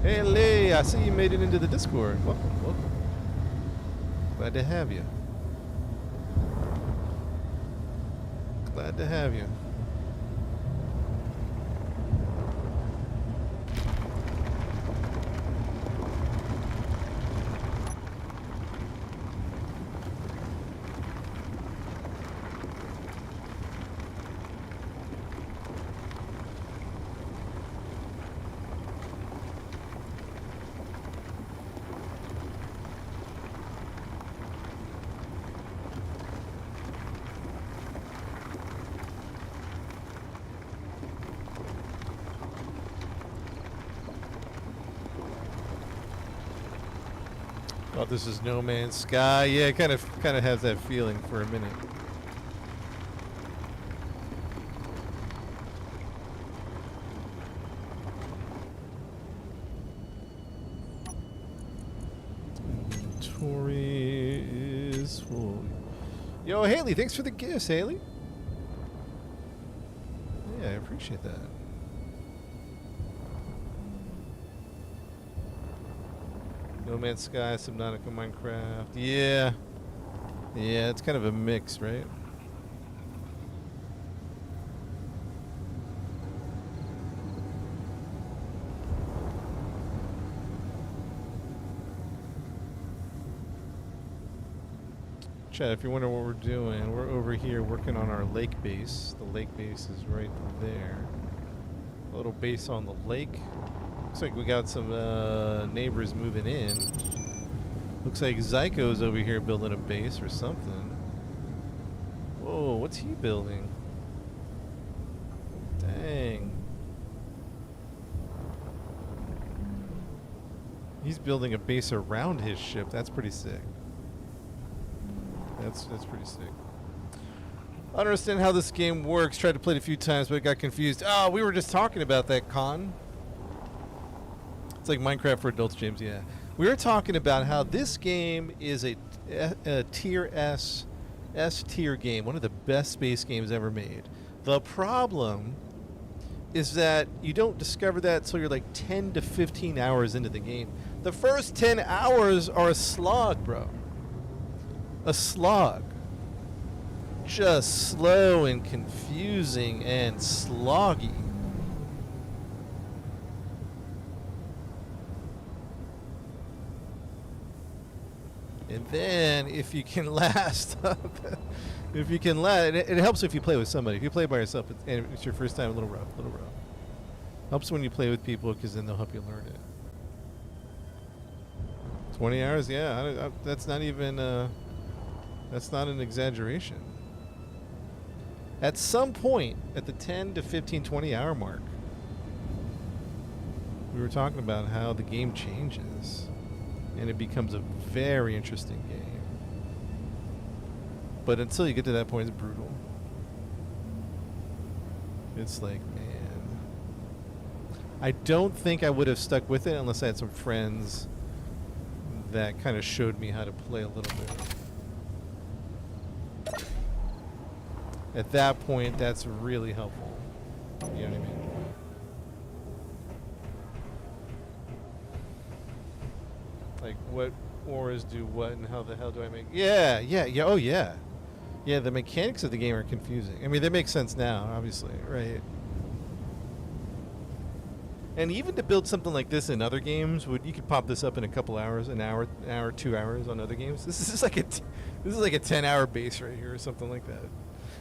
Hey, Lee, I see you made it into the Discord. Welcome, welcome. Glad to have you. Glad to have you. Oh, this is No Man's Sky. Yeah, it kind of has that feeling for a minute. Inventory is full. Yo, Haley, thanks for the gifts, Haley. Yeah, I appreciate that. No Man's Sky, Subnautica, Minecraft. Yeah. Yeah, it's kind of a mix, right? Chat, if you're wondering what we're doing, we're over here working on our lake base. The lake base is right there. A little base on the lake. Looks like we got some neighbors moving in. Looks like Zyko's over here building a base or something. Whoa, what's he building? Dang. He's building a base around his ship. That's pretty sick. That's pretty sick. I don't understand how this game works. Tried to play it a few times, but got confused. Oh, we were just talking about that, Con. It's like Minecraft for adults, James. Yeah, we were talking about how this game is a tier S tier game, one of the best space games ever made. The problem is that you don't discover that until you're like 10 to 15 hours into the game. The first 10 hours are a slog, bro. A slog. Just slow and confusing and sloggy. And then if you can last, if you can last, it helps if you play with somebody. If you play by yourself and it's your first time, a little rough. Helps when you play with people because then they'll help you learn it. 20 hours, yeah, that's not even, that's not an exaggeration. At some point, at the 10 to 15, 20 hour mark, we were talking about how the game changes and it becomes a very interesting game. But until you get to that point, it's brutal. It's like, man. I don't think I would have stuck with it unless I had some friends that kind of showed me how to play a little bit. At that point, that's really helpful. You know what I mean? Like, what auras do what and how the hell do I make... Yeah, oh yeah. Yeah, the mechanics of the game are confusing. I mean, they make sense now, obviously, right? And even to build something like this in other games, you could pop this up in a couple hours, an hour, 2 hours on other games. This is like a 10-hour base right here or something like that.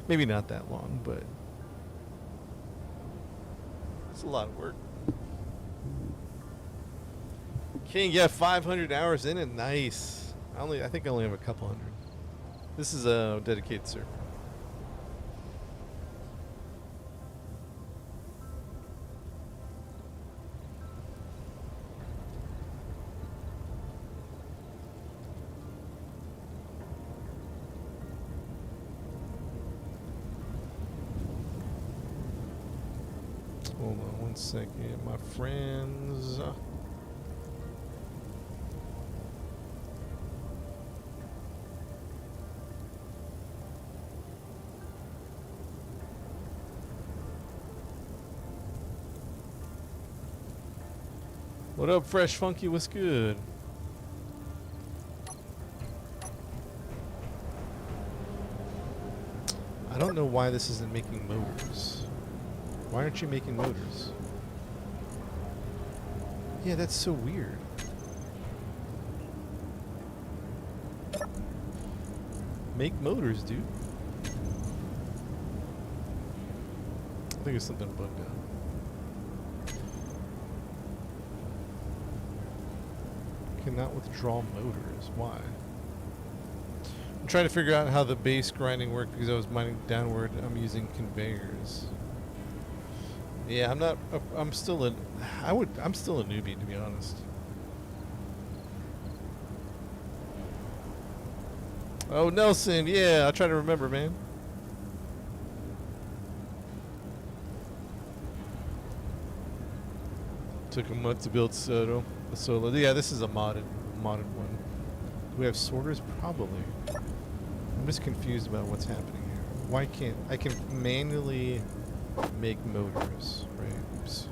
Maybe not that long, but it's a lot of work. King, yeah, 500 hours in it. Nice. I think I only have a couple hundred. This is a dedicated server. Hold on 1 second, my friends. What up, Fresh Funky? What's good? I don't know why this isn't making motors. Why aren't you making motors? Yeah, that's so weird. Make motors, dude. I think it's something bugged out. Cannot withdraw motors. Why? I'm trying to figure out how the base grinding worked because I was mining downward. I'm using conveyors. Yeah, I'm not. I'm still a. I'm still a newbie, to be honest. Oh, Nelson. Yeah, I'll try to remember, man. Took a month to build Soto. The solo. Yeah, this is a modded one. Do we have sorters? Probably. I'm just confused about what's happening here. Why can't I can manually make motors, right? Oops.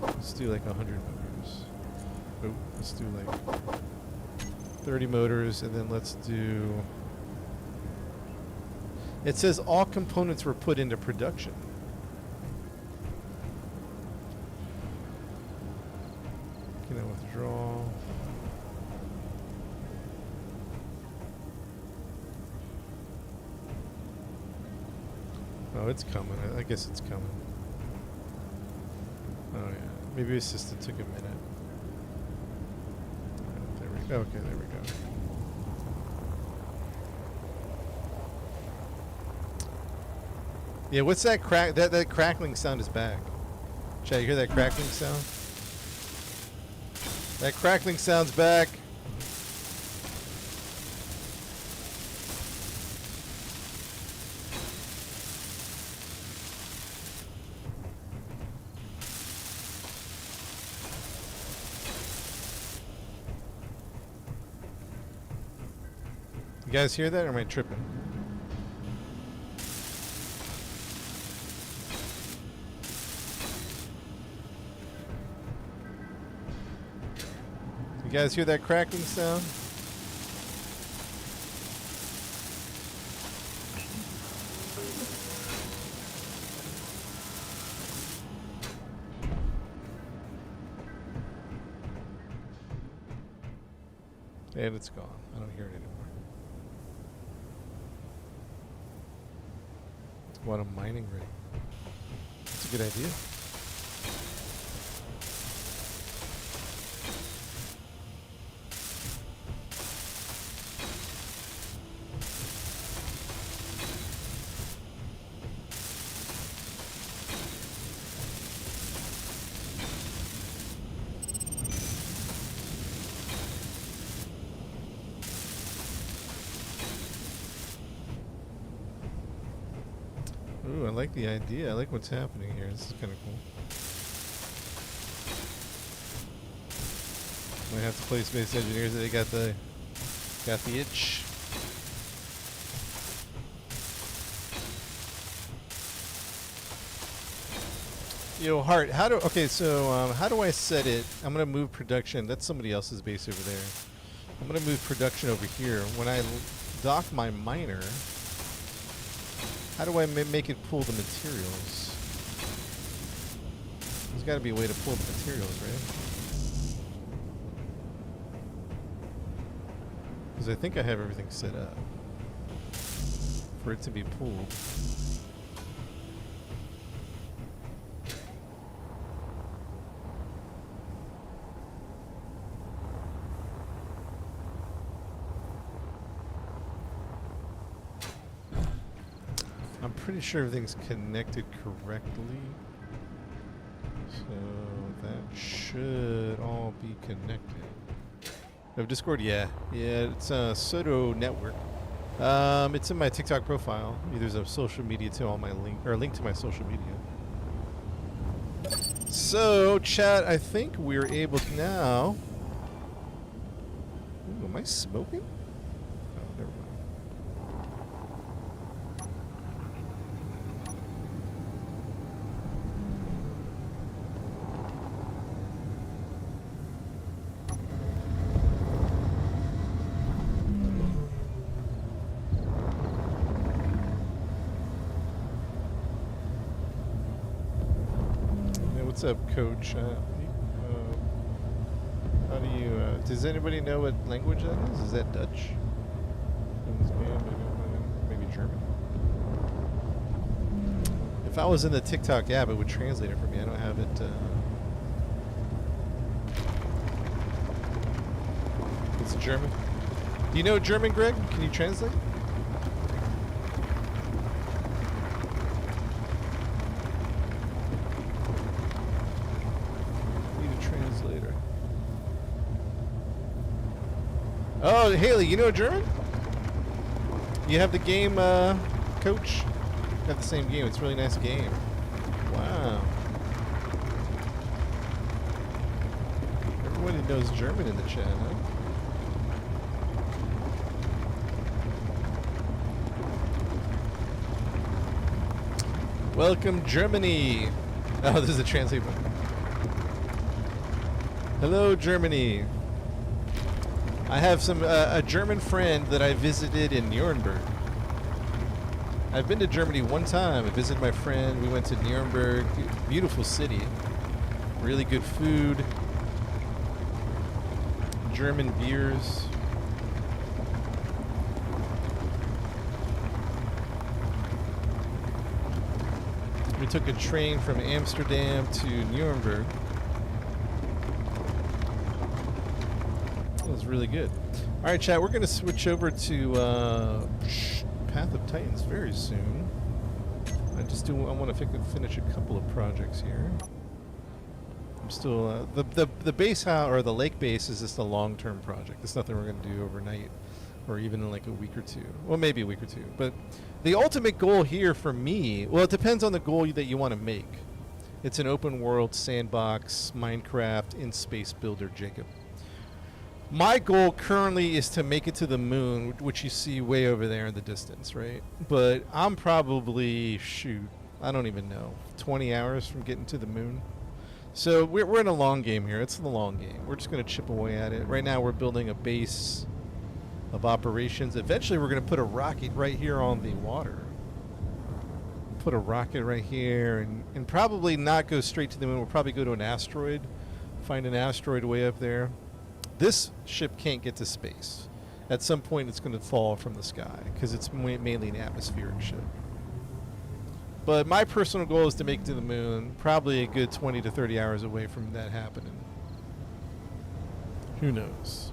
Let's do like 100 motors. Oh, let's do like 30 motors, and then let's do. It says all components were put into production. Can I withdraw? Oh, it's coming. I guess it's coming. Oh yeah. Maybe assisted took a minute. There we go. Okay, there we go. Yeah, what's that crack? That crackling sound is back. Chad, you hear that crackling sound? That crackling sound's back. You guys hear that, or am I tripping? You guys hear that crackling sound? And it's gone. I don't hear it anymore. What a mining rig. That's a good idea. Ooh, I like the idea. I like what's happening here. This is kind of cool. Might have to play Space Engineers. They got the itch. Yo, Hart. How do I set it? I'm gonna move production. That's somebody else's base over there. I'm gonna move production over here. When I dock my miner. How do I make it pull the materials? There's got to be a way to pull the materials, right? Because I think I have everything set up for it to be pulled. I'm pretty sure everything's connected correctly. So that should all be connected. Oh, Discord, yeah. Yeah, it's a Soto network. It's in my TikTok profile. There's a social media to all my link to my social media. So, chat, I think we're able to now. Ooh, am I smoking? Oh, never mind. What's up, Coach? How do you? Does anybody know what language that is? Is that Dutch? Maybe German. If I was in the TikTok app, it would translate it for me. I don't have it. It's German. Do you know German, Greg? Can you translate? Oh, Haley, you know German? You have the game, Coach? You have the same game. It's a really nice game. Wow. Everybody knows German in the chat, huh? Welcome, Germany. Oh, this is a translate button. Hello, Germany. I have a German friend that I visited in Nuremberg. I've been to Germany one time. I visited my friend. We went to Nuremberg. Beautiful city. Really good food. German beers. We took a train from Amsterdam to Nuremberg. It was really good. All right, chat. We're going to switch over to Path of Titans very soon. I want to finish a couple of projects here. I'm still the base house or the lake base is just a long-term project. It's nothing we're going to do overnight, or even in like a week or two. Well, maybe a week or two. But the ultimate goal here for me, well, it depends on the goal that you want to make. It's an open world sandbox Minecraft in space builder, Jacob. My goal currently is to make it to the moon, which you see way over there in the distance, right? But I'm probably, I don't even know, 20 hours from getting to the moon. So we're in a long game here. It's the long game. We're just going to chip away at it. Right now we're building a base of operations. Eventually we're going to put a rocket right here on the water. Put a rocket right here and probably not go straight to the moon. We'll probably go to an asteroid, find an asteroid way up there. This ship can't get to space. At some point, it's going to fall from the sky because it's mainly an atmospheric ship. But my personal goal is to make it to the moon, probably a good 20 to 30 hours away from that happening. Who knows?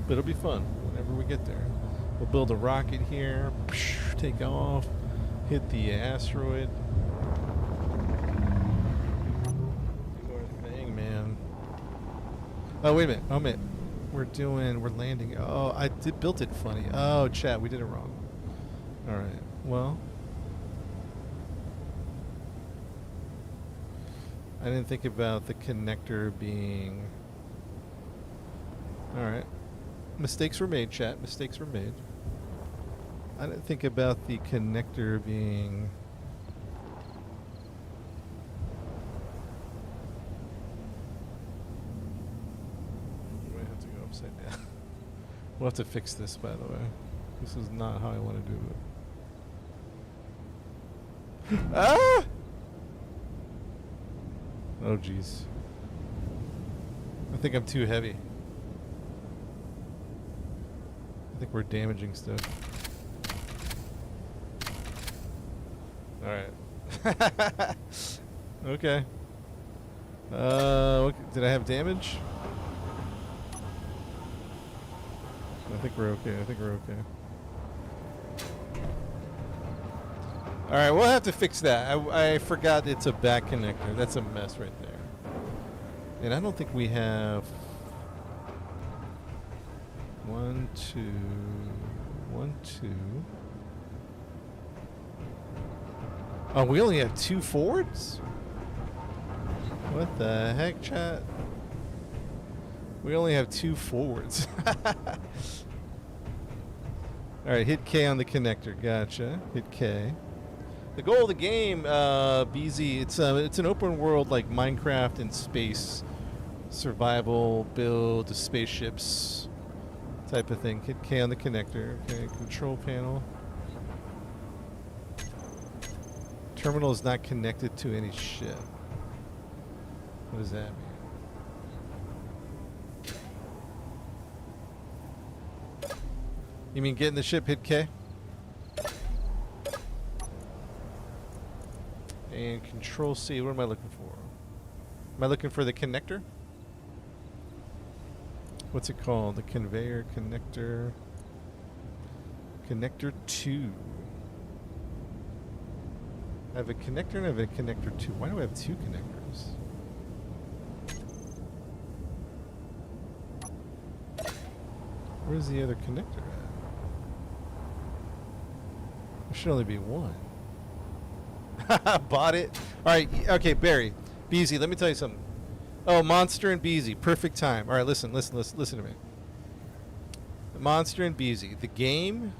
But it'll be fun whenever we get there. We'll build a rocket here, take off, hit the asteroid. Oh, wait a minute. We're landing. Oh, built it funny. Oh, chat, we did it wrong. All right. Well, I didn't think about the connector being... All right. Mistakes were made, chat. Mistakes were made. I didn't think about the connector being... We'll have to fix this, by the way. This is not how I want to do it. Ah! Oh, jeez. I think I'm too heavy. I think we're damaging stuff. Alright. Okay. Did I have damage? I think we're okay. Alright, we'll have to fix that. I forgot it's a back connector. That's a mess right there. And I don't think we have... 1, 2... 1, 2... Oh, we only have 2 forwards? What the heck, chat? We only have 2 forwards. Alright, hit K on the connector. Gotcha. Hit K. The goal of the game, BZ, it's an open world like Minecraft in space. Survival, build, spaceships type of thing. Hit K on the connector. Okay, control panel. Terminal is not connected to any ship. What does that mean? You mean getting the ship, hit K? And Control C, what am I looking for? Am I looking for the connector? What's it called? The conveyor connector. Connector 2. I have a connector and I have a connector 2. Why do I have two connectors? Where's the other connector at? There should only be one. Bought it. Alright, okay, Barry. Beezy, let me tell you something. Oh, Monster and Beezy. Perfect time. Alright, listen to me. Monster and Beezy. The game,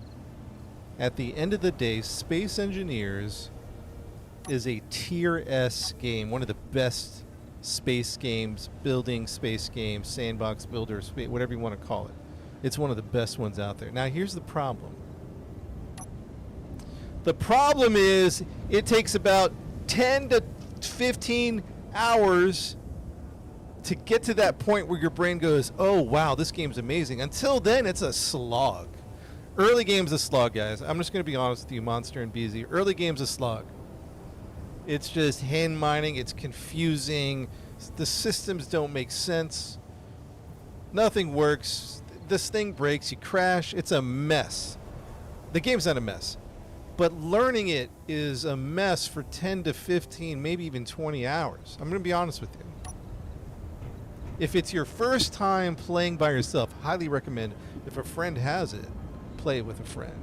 at the end of the day, Space Engineers is a tier S game. One of the best space games, building space games, sandbox builder, whatever you want to call it. It's one of the best ones out there. Now, here's the problem. The problem is it takes about 10 to 15 hours to get to that point where your brain goes, oh, wow, this game's amazing. Until then, it's a slog. Early game's a slog, guys. I'm just going to be honest with you, Monster and Beezy. Early game's a slog. It's just hand mining. It's confusing. The systems don't make sense. Nothing works. This thing breaks. You crash. It's a mess. The game's not a mess. But learning it is a mess for 10 to 15, maybe even 20 hours. I'm going to be honest with you. If it's your first time playing by yourself, highly recommend. If a friend has it, play it with a friend.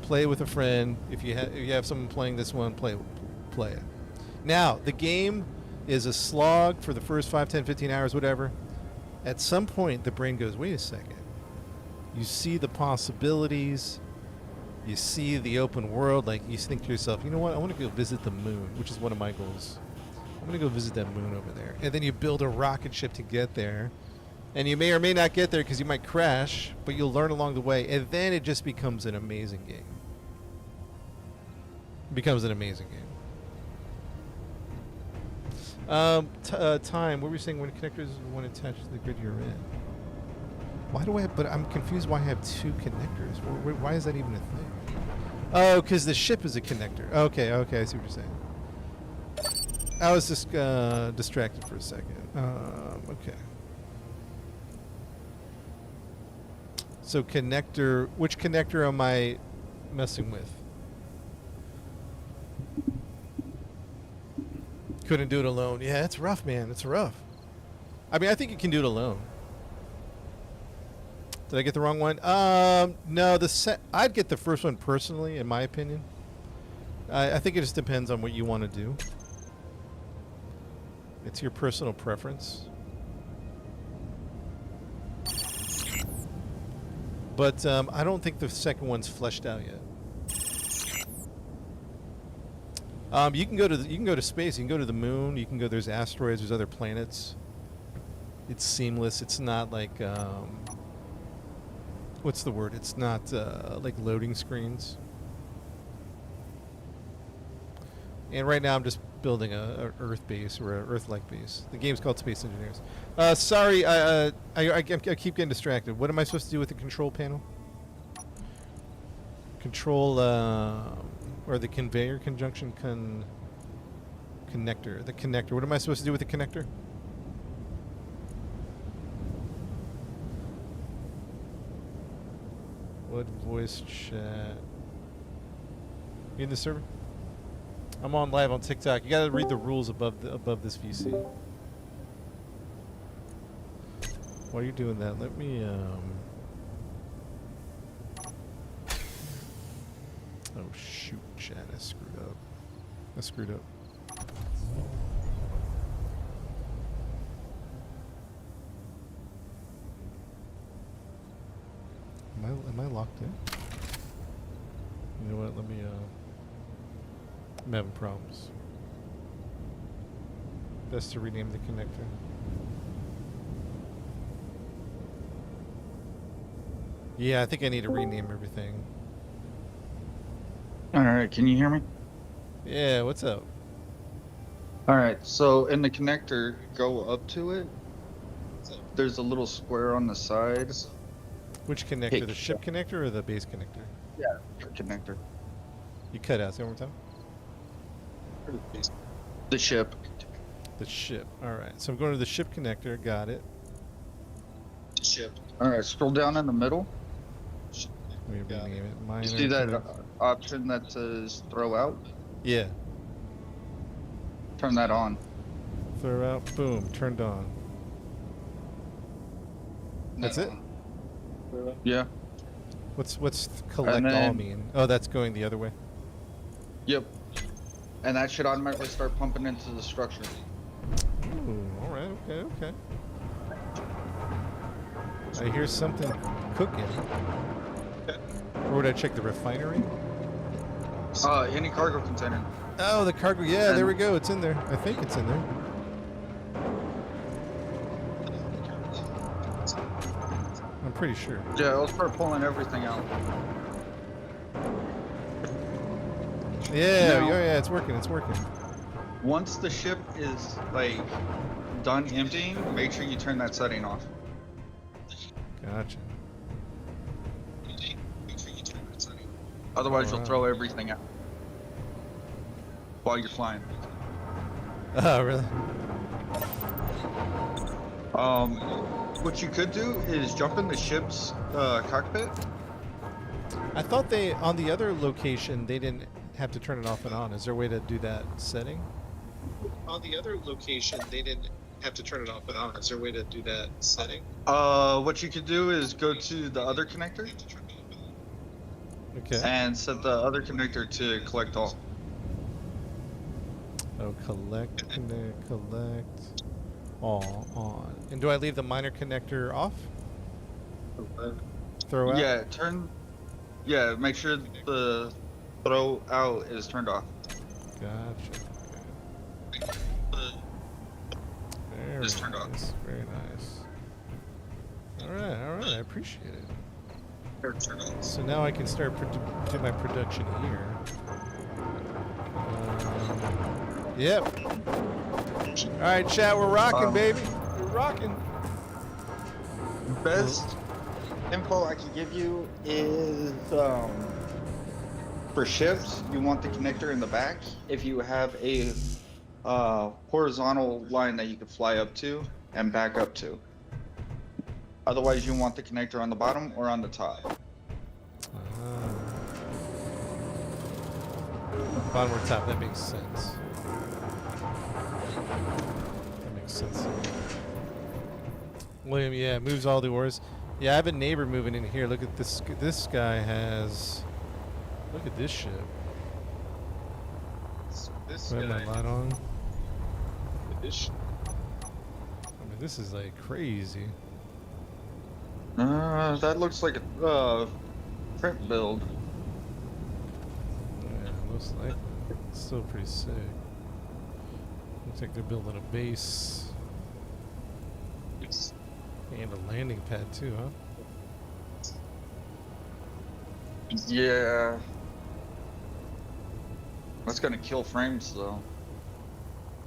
Play it with a friend. If you have someone playing this one, play it. Now, the game is a slog for the first 5, 10, 15 hours, whatever. At some point, the brain goes, wait a second. You see the possibilities. You see the open world. Like, you think to yourself, you know what? I want to go visit the moon, which is one of my goals. I'm going to go visit that moon over there. And then you build a rocket ship to get there. And you may or may not get there because you might crash, but you'll learn along the way. And then it just becomes an amazing game. It becomes an amazing game. Time. What were you saying? When connectors when attached to the grid you're in. Why do I have, but I'm confused why I have two connectors. Why is that even a thing? Oh, because the ship is a connector. Okay, I see what you're saying. I was just distracted for a second. Okay. So connector, which connector am I messing with? Couldn't do it alone. Yeah, it's rough, man. It's rough. I mean, I think you can do it alone. Did I get the wrong one? No, I'd get the first one personally, in my opinion. I think it just depends on what you want to do. It's your personal preference. But I don't think the second one's fleshed out yet. You can go to space. You can go to the moon. You can go. There's asteroids. There's other planets. It's seamless. It's not like what's the word? It's not like loading screens. And right now I'm just building a Earth base or a Earth-like base. The game's called Space Engineers. Sorry, I keep getting distracted. What am I supposed to do with the control panel? Control or the conveyor conjunction connector. The connector. What am I supposed to do with the connector? What voice chat? You in the server? I'm on live on TikTok. You gotta read the rules above this VC. While you're doing that, let me oh shoot, chat, I screwed up. Am I locked in? You know what? I'm having problems. Best to rename the connector. Yeah, I think I need to rename everything. All right, can you hear me? Yeah, what's up? All right, so in the connector, go up to it. There's a little square on the side. Which connector? Hit The ship connector or the base connector? yeah, connector. You cut out. Say it one more time. The ship. The ship. All right. So I'm going to the ship connector. Got it. All right, scroll down in the middle. Let me rename it. Minor You see that connect- option that says throw out? Yeah. Turn that on. Throw out. Boom. Turned on. That's it? Yeah. What's collect all then- mean? Oh, that's going the other way. Yep. And that should automatically start pumping into the structure. Ooh, all right. Okay. Okay. I hear something cooking. Or would I check the refinery? Any cargo container. Oh, the cargo. Yeah, there we go. It's in there. I think it's in there. I'm pretty sure. Yeah, I'll start pulling everything out. Yeah, No. yeah, it's working. It's working. Once the ship is like done emptying, make sure you turn that setting off. Gotcha. Otherwise, you'll Alright. throw everything out while you're flying. Oh, really? What you could do is jump in the ship's cockpit. I thought they on the other location they didn't have to turn it off and on. Is there a way to do that setting? On the other location, they didn't have to turn it off and on. Is there a way to do that setting? What you could do is go to the other connector Okay. and set the other connector to collect all. Oh, collect, connect, collect, all on. And do I leave the minor connector off? Throw out. Yeah, Yeah, make sure the throw out is turned off. Gotcha. Okay. Very Just turned off. nice. Very nice. All right. All right. I appreciate it. So now I can start do my production here. Yep. All right, chat. We're rocking, baby. We're rocking. Best info I can give you is for ships, you want the connector in the back. If you have a horizontal line that you could fly up to and back up to. Otherwise, you want the connector on the bottom or on the top. Bottom or top, that makes sense. That makes sense. William, yeah, moves all the ores. Yeah, I have a neighbor moving in here. Look at this. This guy has. Look at this ship. This Do I have my guy, light on? this I mean, this is like crazy. That looks like a print build. Yeah, most likely. It's still pretty sick. Looks like they're building a base and a landing pad too, huh? Yeah. That's gonna kill frames though.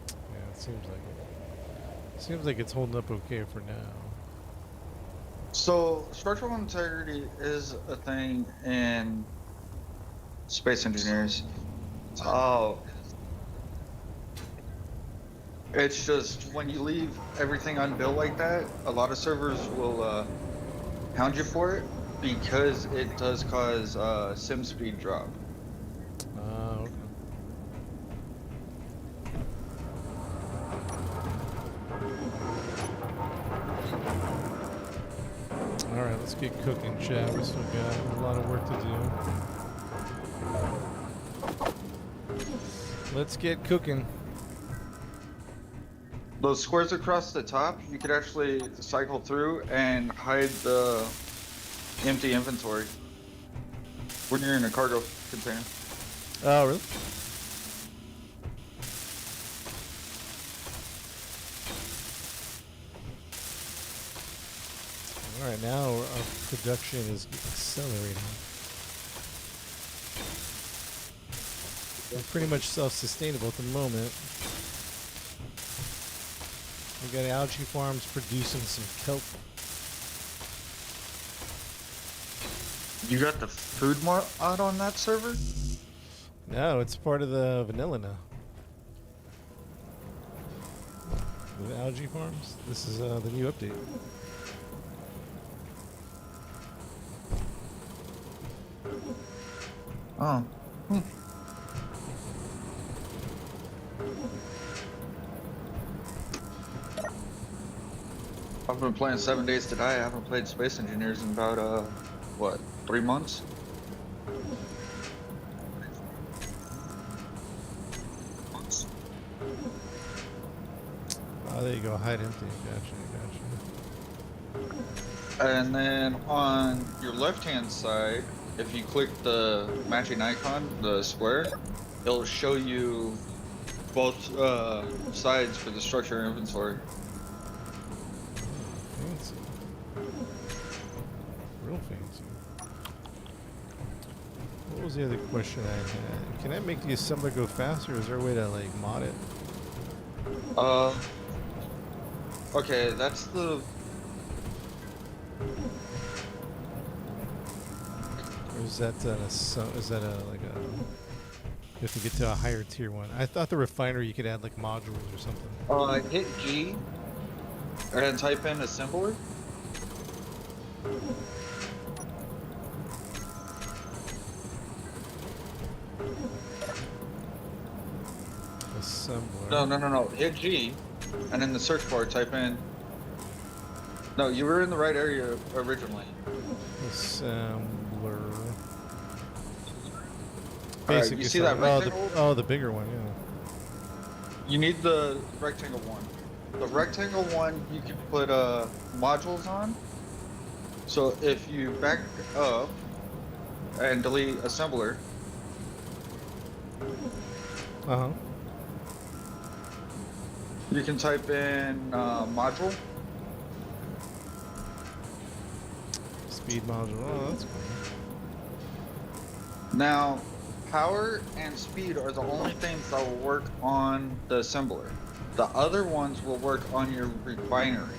Yeah, it seems like it. Seems like it's holding up okay for now. So structural integrity is a thing in space engineers. Oh. It's just when you leave everything unbuilt like that, a lot of servers will hound you for it because it does cause sim speed drop. Okay. Alright, let's get cooking, chat. We still got a lot of work to do. Let's get cooking. Those squares across the top, you could actually cycle through and hide the empty inventory when you're in a cargo container. Oh, really? Alright, now our production is accelerating. We're pretty much self-sustainable at the moment. We got algae farms producing some kelp. You got the food mod on that server? No, it's part of the vanilla now. The algae farms. This is the new update. Oh. I've been playing 7 Days to Die. I haven't played Space Engineers in about, what, 3 months? Oh, there you go. Hide empty. Gotcha. And then on your left-hand side, if you click the matching icon, the square, it'll show you both sides for the structure inventory. Fancy. Real fancy. What was the other question I had? Can I make the assembler go faster? Is there a way to like mod it? Okay, that's the... Or is that is that like a? You have to get to a higher tier one. I thought the refinery you could add like modules or something. Hit G and type in assembler. Assembler. No. Hit G, and in the search bar type in. No, you were in the right area originally. Assembler. Alright, you see that rectangle? The bigger one, yeah. You need the rectangle one. The rectangle one you can put modules on. So if you back up and delete assembler, Uh-huh. you can type in module. Speed module. Oh, that's cool. Now, power and speed are the only things that will work on the assembler. The other ones will work on your refinery.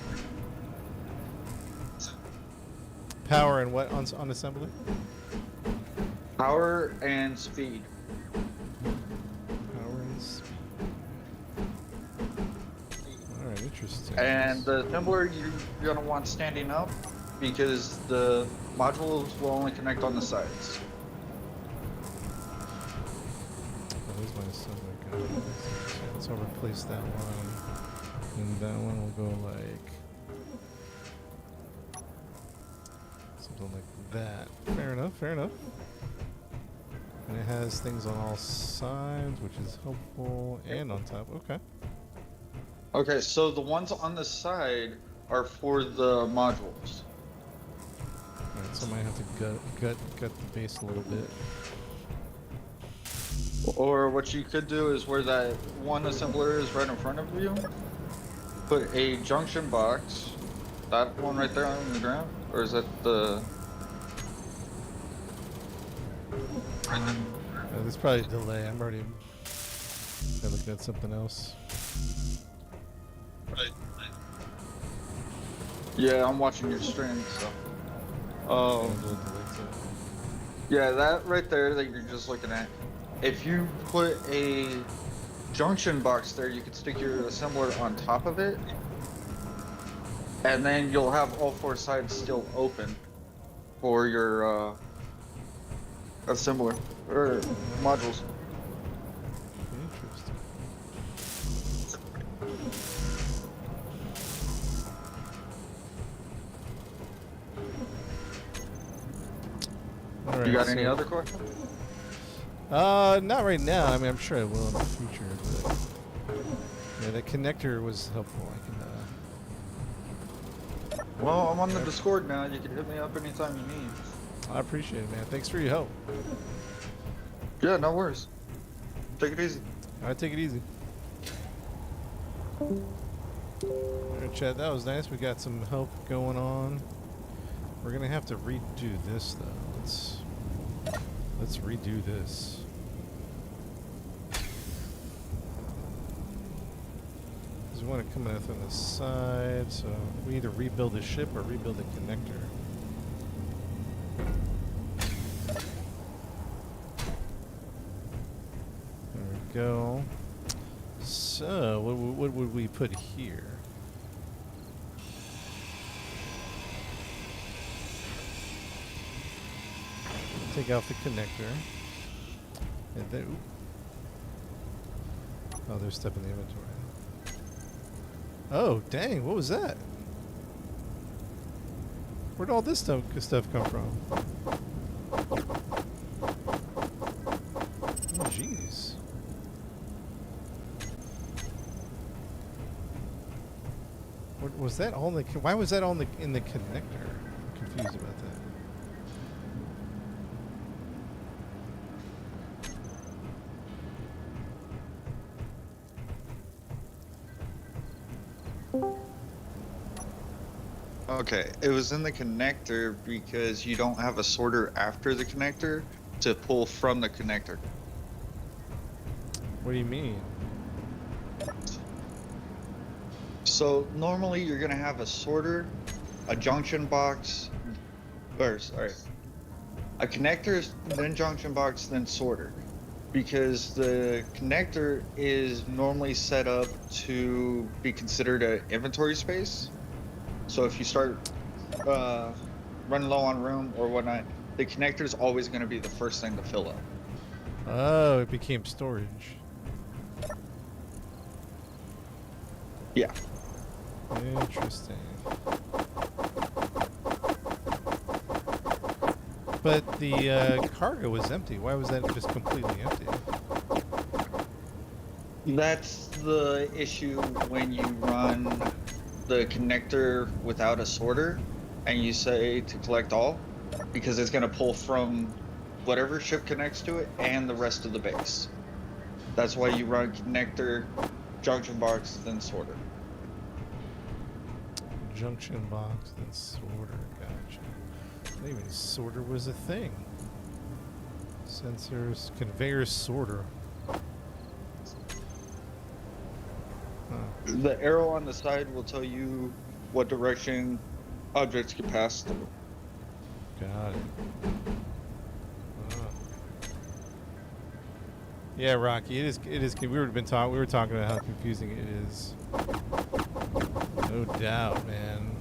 Power and what on assembly? Power and speed. Power and speed. Alright, interesting. And the assembler you're gonna want standing up because the modules will only connect on the sides. Where's my assembler going? So I'll replace that one. And that one will go like something like that. Fair enough, fair enough. And it has things on all sides, which is helpful, and on top. Okay. Okay, so the ones on the side are for the modules. Alright, so I might have to gut the base a little bit. Or what you could do is where that one assembler is right in front of you, put a junction box, that one right there on the ground, or is that the... There's probably a delay. I'm already looking at something else. Right. Yeah, I'm watching your stream, so... There's a delay too. Yeah, that right there that you're just looking at. If you put a junction box there, you can stick your assembler on top of it. And then you'll have all four sides still open for your assembler, or modules. Interesting. Alright, You got so- any other questions? Not right now. I mean, I'm sure I will in the future, but yeah, the connector was helpful. I can, Well, I'm on the Discord now. You can hit me up anytime you need. I appreciate it, man. Thanks for your help. Yeah, no worries. Take it easy. Alright, take it easy. Alright, Chad, that was nice. We got some help going on. We're gonna have to redo this though. Let's redo this. There's one coming out from the side, so we either rebuild the ship or rebuild the connector. There we go. So, what would we put here? Take off the connector. And then, oop. Oh, there's stuff in the inventory. Oh, dang, what was that? Where'd all this stuff come from? Oh, jeez. What was that all in the? Why was that all in the connector? I'm confused about that. Okay, it was in the connector because you don't have a sorter after the connector to pull from the connector. What do you mean? So normally you're gonna have a sorter, a junction box, or sorry, a connector, then junction box, then sorter, because the connector is normally set up to be considered an inventory space. So if you start running low on room or whatnot, the connector is always going to be the first thing to fill up. Oh, it became storage. Yeah. Interesting. But the cargo was empty. Why was that just completely empty? That's the issue when you run the connector without a sorter and you say to collect all, because it's going to pull from whatever ship connects to it and the rest of the base. That's why you run connector, junction box, then sorter. Junction box, then sorter. Gotcha. I didn't even sorter was a thing. Sensors, conveyor sorter. Huh. The arrow on the side will tell you what direction objects can pass through. Got it. Ah. Yeah, Rocky, it is. We were talking about how confusing it is. No doubt, man.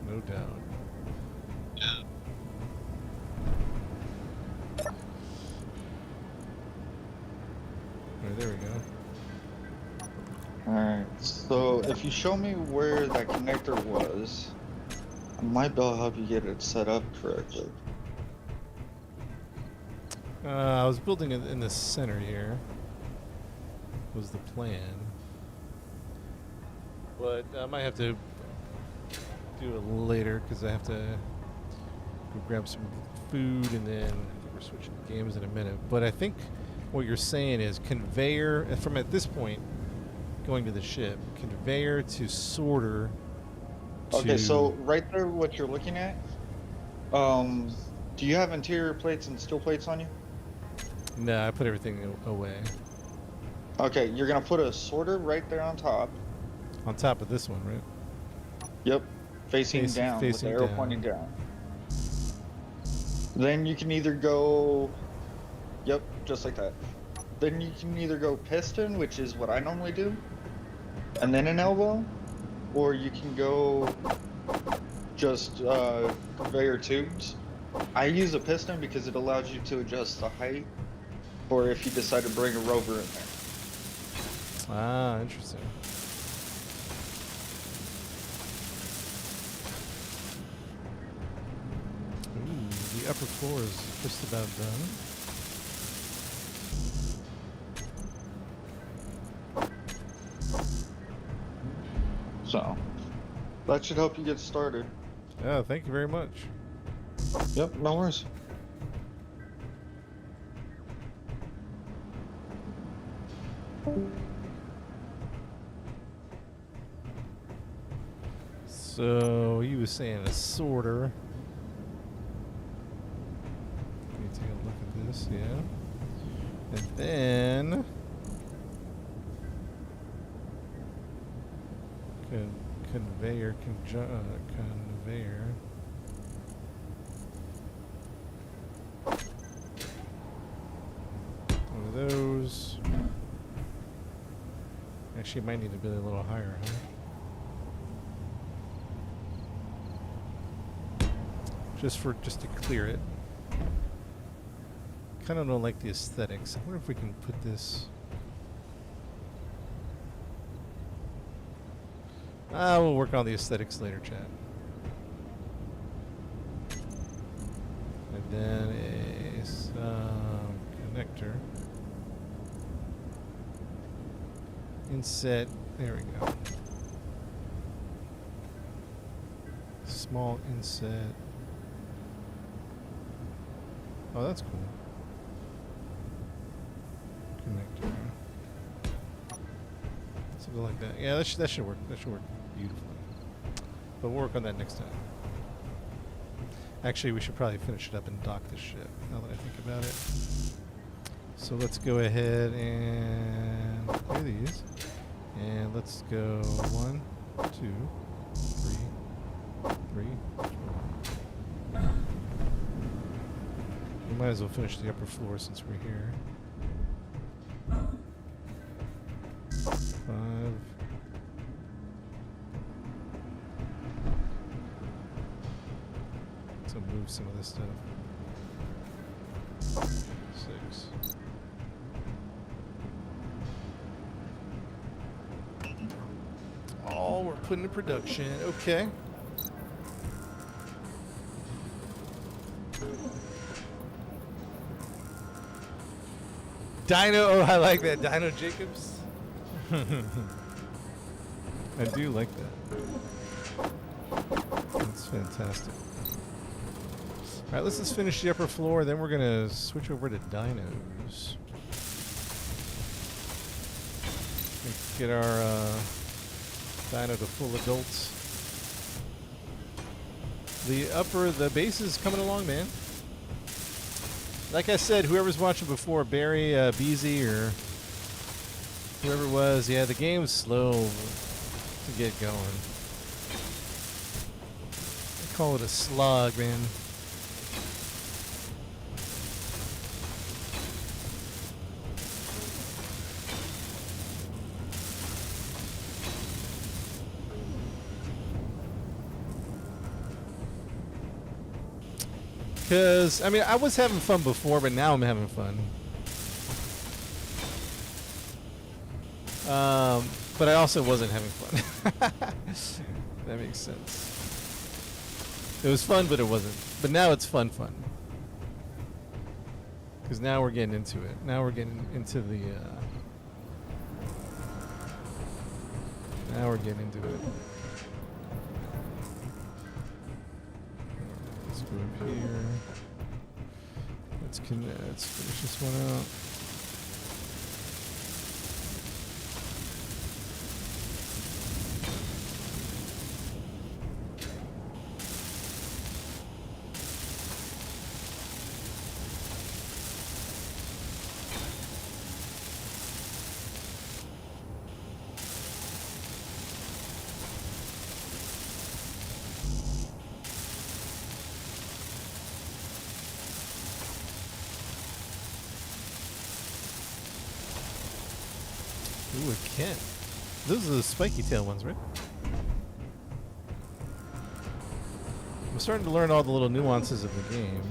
No doubt. Yeah. Right, there we go. Alright, so if you show me where that connector was, I might be able to help you get it set up correctly. I was building it in the center here. Was the plan. But I might have to do it later because I have to go grab some food and then I think we're switching games in a minute. But I think what you're saying is conveyor, from at this point, going to the ship, conveyor to sorter to... Okay, so right there, what you're looking at, do you have interior plates and steel plates on you? Nah, I put everything away. Okay, you're gonna put a sorter right there on top. On top of this one, right? Yep, facing down, with facing the arrow down. pointing down. Then you can either go, yep, just like that. Then you can either go piston, which is what I normally do, and then an elbow, or you can go just conveyor tubes. I use a piston because it allows you to adjust the height, or if you decide to bring a rover in there. Ah, interesting. Ooh, the upper floor is just about done. So, that should help you get started. Yeah, thank you very much. Yep, no worries. So, you were saying a sorter. Let me take a look at this, yeah. And then... Conveyor. Conveyor. One of those. Actually, might need to build a little higher, huh? Just to clear it. Kind of don't like the aesthetics. I wonder if we can put this. We'll work on the aesthetics later, chat. And then a connector. Inset. There we go. Small inset. Oh, that's cool. Connector. Something like that. Yeah, that should work. That should work beautifully. But we'll work on that next time. Actually, we should probably finish it up and dock this ship, now that I think about it. So let's go ahead and clear these. And let's go 1, 2, 3, 4. We might as well finish the upper floor since we're here. 5. So move some of this stuff. 6. Oh, we're putting in production. Okay. Dino, oh, I like that. Dino Jacobs. I do like that. That's fantastic. Alright, let's just finish the upper floor, then we're going to switch over to dinos. Get our dino to full adults. The base is coming along, man. Like I said, whoever's watching before, Barry, Beezy, or whoever it was, yeah, the game's slow to get going. I call it a slog, man. Because, I mean, I was having fun before, but now I'm having fun. But I also wasn't having fun. That makes sense. It was fun, but it wasn't. But now it's fun. Because now we're getting into it. Now we're getting into the... now we're getting into it. Let's go up here. Let's finish this one out. Ooh, a Kent. Those are the spiky tail ones, right? I'm starting to learn all the little nuances of the game.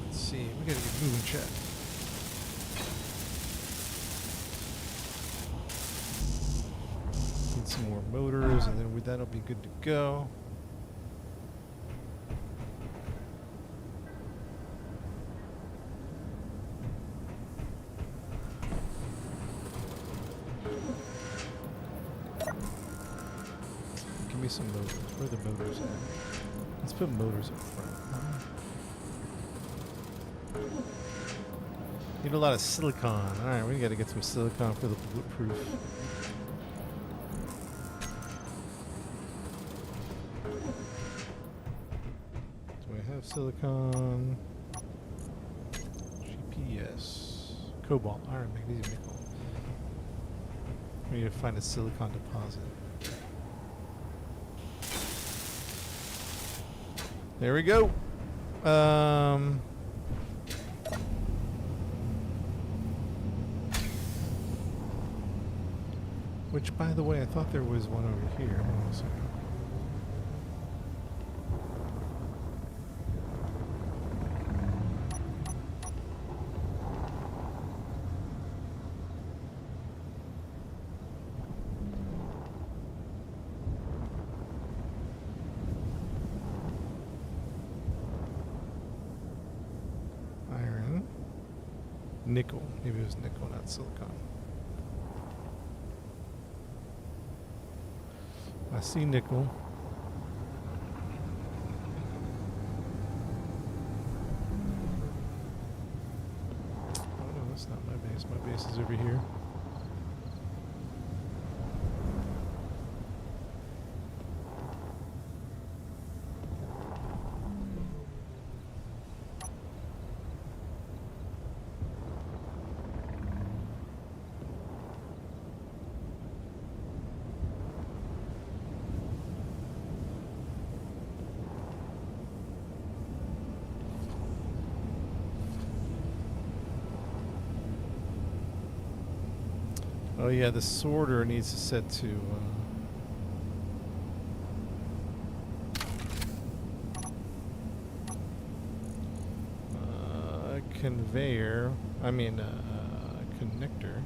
Let's see, we gotta get moving, chat. Need some more motors, and then that'll be good to go. Give me some motors. Where are the motors at? Let's put motors up front. Need a lot of silicon. Alright, we gotta get some silicon for the bulletproof. Do I have silicon? GP Cobalt, iron, magnesium, nickel. We need to find a silicon deposit. There we go. Which, by the way, I thought there was one over here. Hold on a second. Iron. Nickel. Maybe it was nickel, not silicon. I see nickel. Oh no, that's not my base. My base is over here. Oh yeah, the sorter needs to set to conveyor. I mean connector.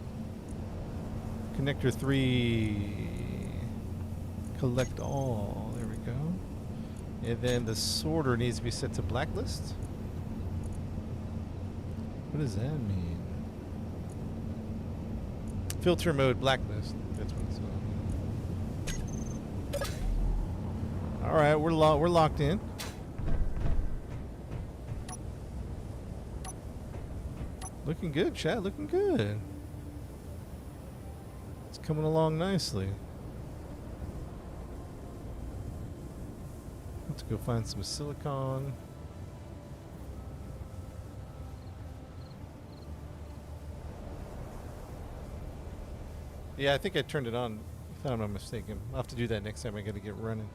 Connector 3. Collect all. There we go. And then the sorter needs to be set to blacklist. What does that mean? Filter mode blacklist. That's what it's on. All right, we're locked in. Looking good, chat. Looking good. It's coming along nicely. Let's go find some silicon. Yeah, I think I turned it on, if I'm not mistaken. I'll have to do that next time. I gotta get running.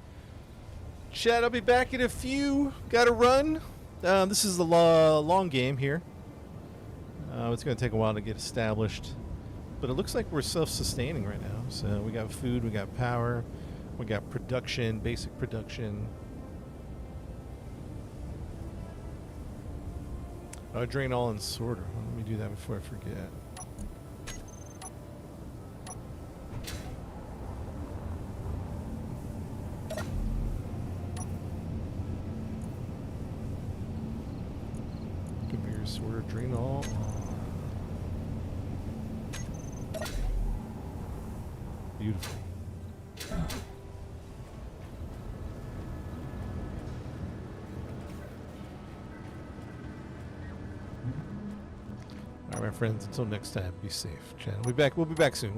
Chat, I'll be back in a few. Gotta run. This is the long game here. It's gonna take a while to get established. But it looks like we're self-sustaining right now. So we got food, we got power, we got production, basic production. Drain all and sorter. Let me do that before I forget. Sorter, drain all. Beautiful. All right, my friends. Until next time, be safe. Channel. We'll be back soon.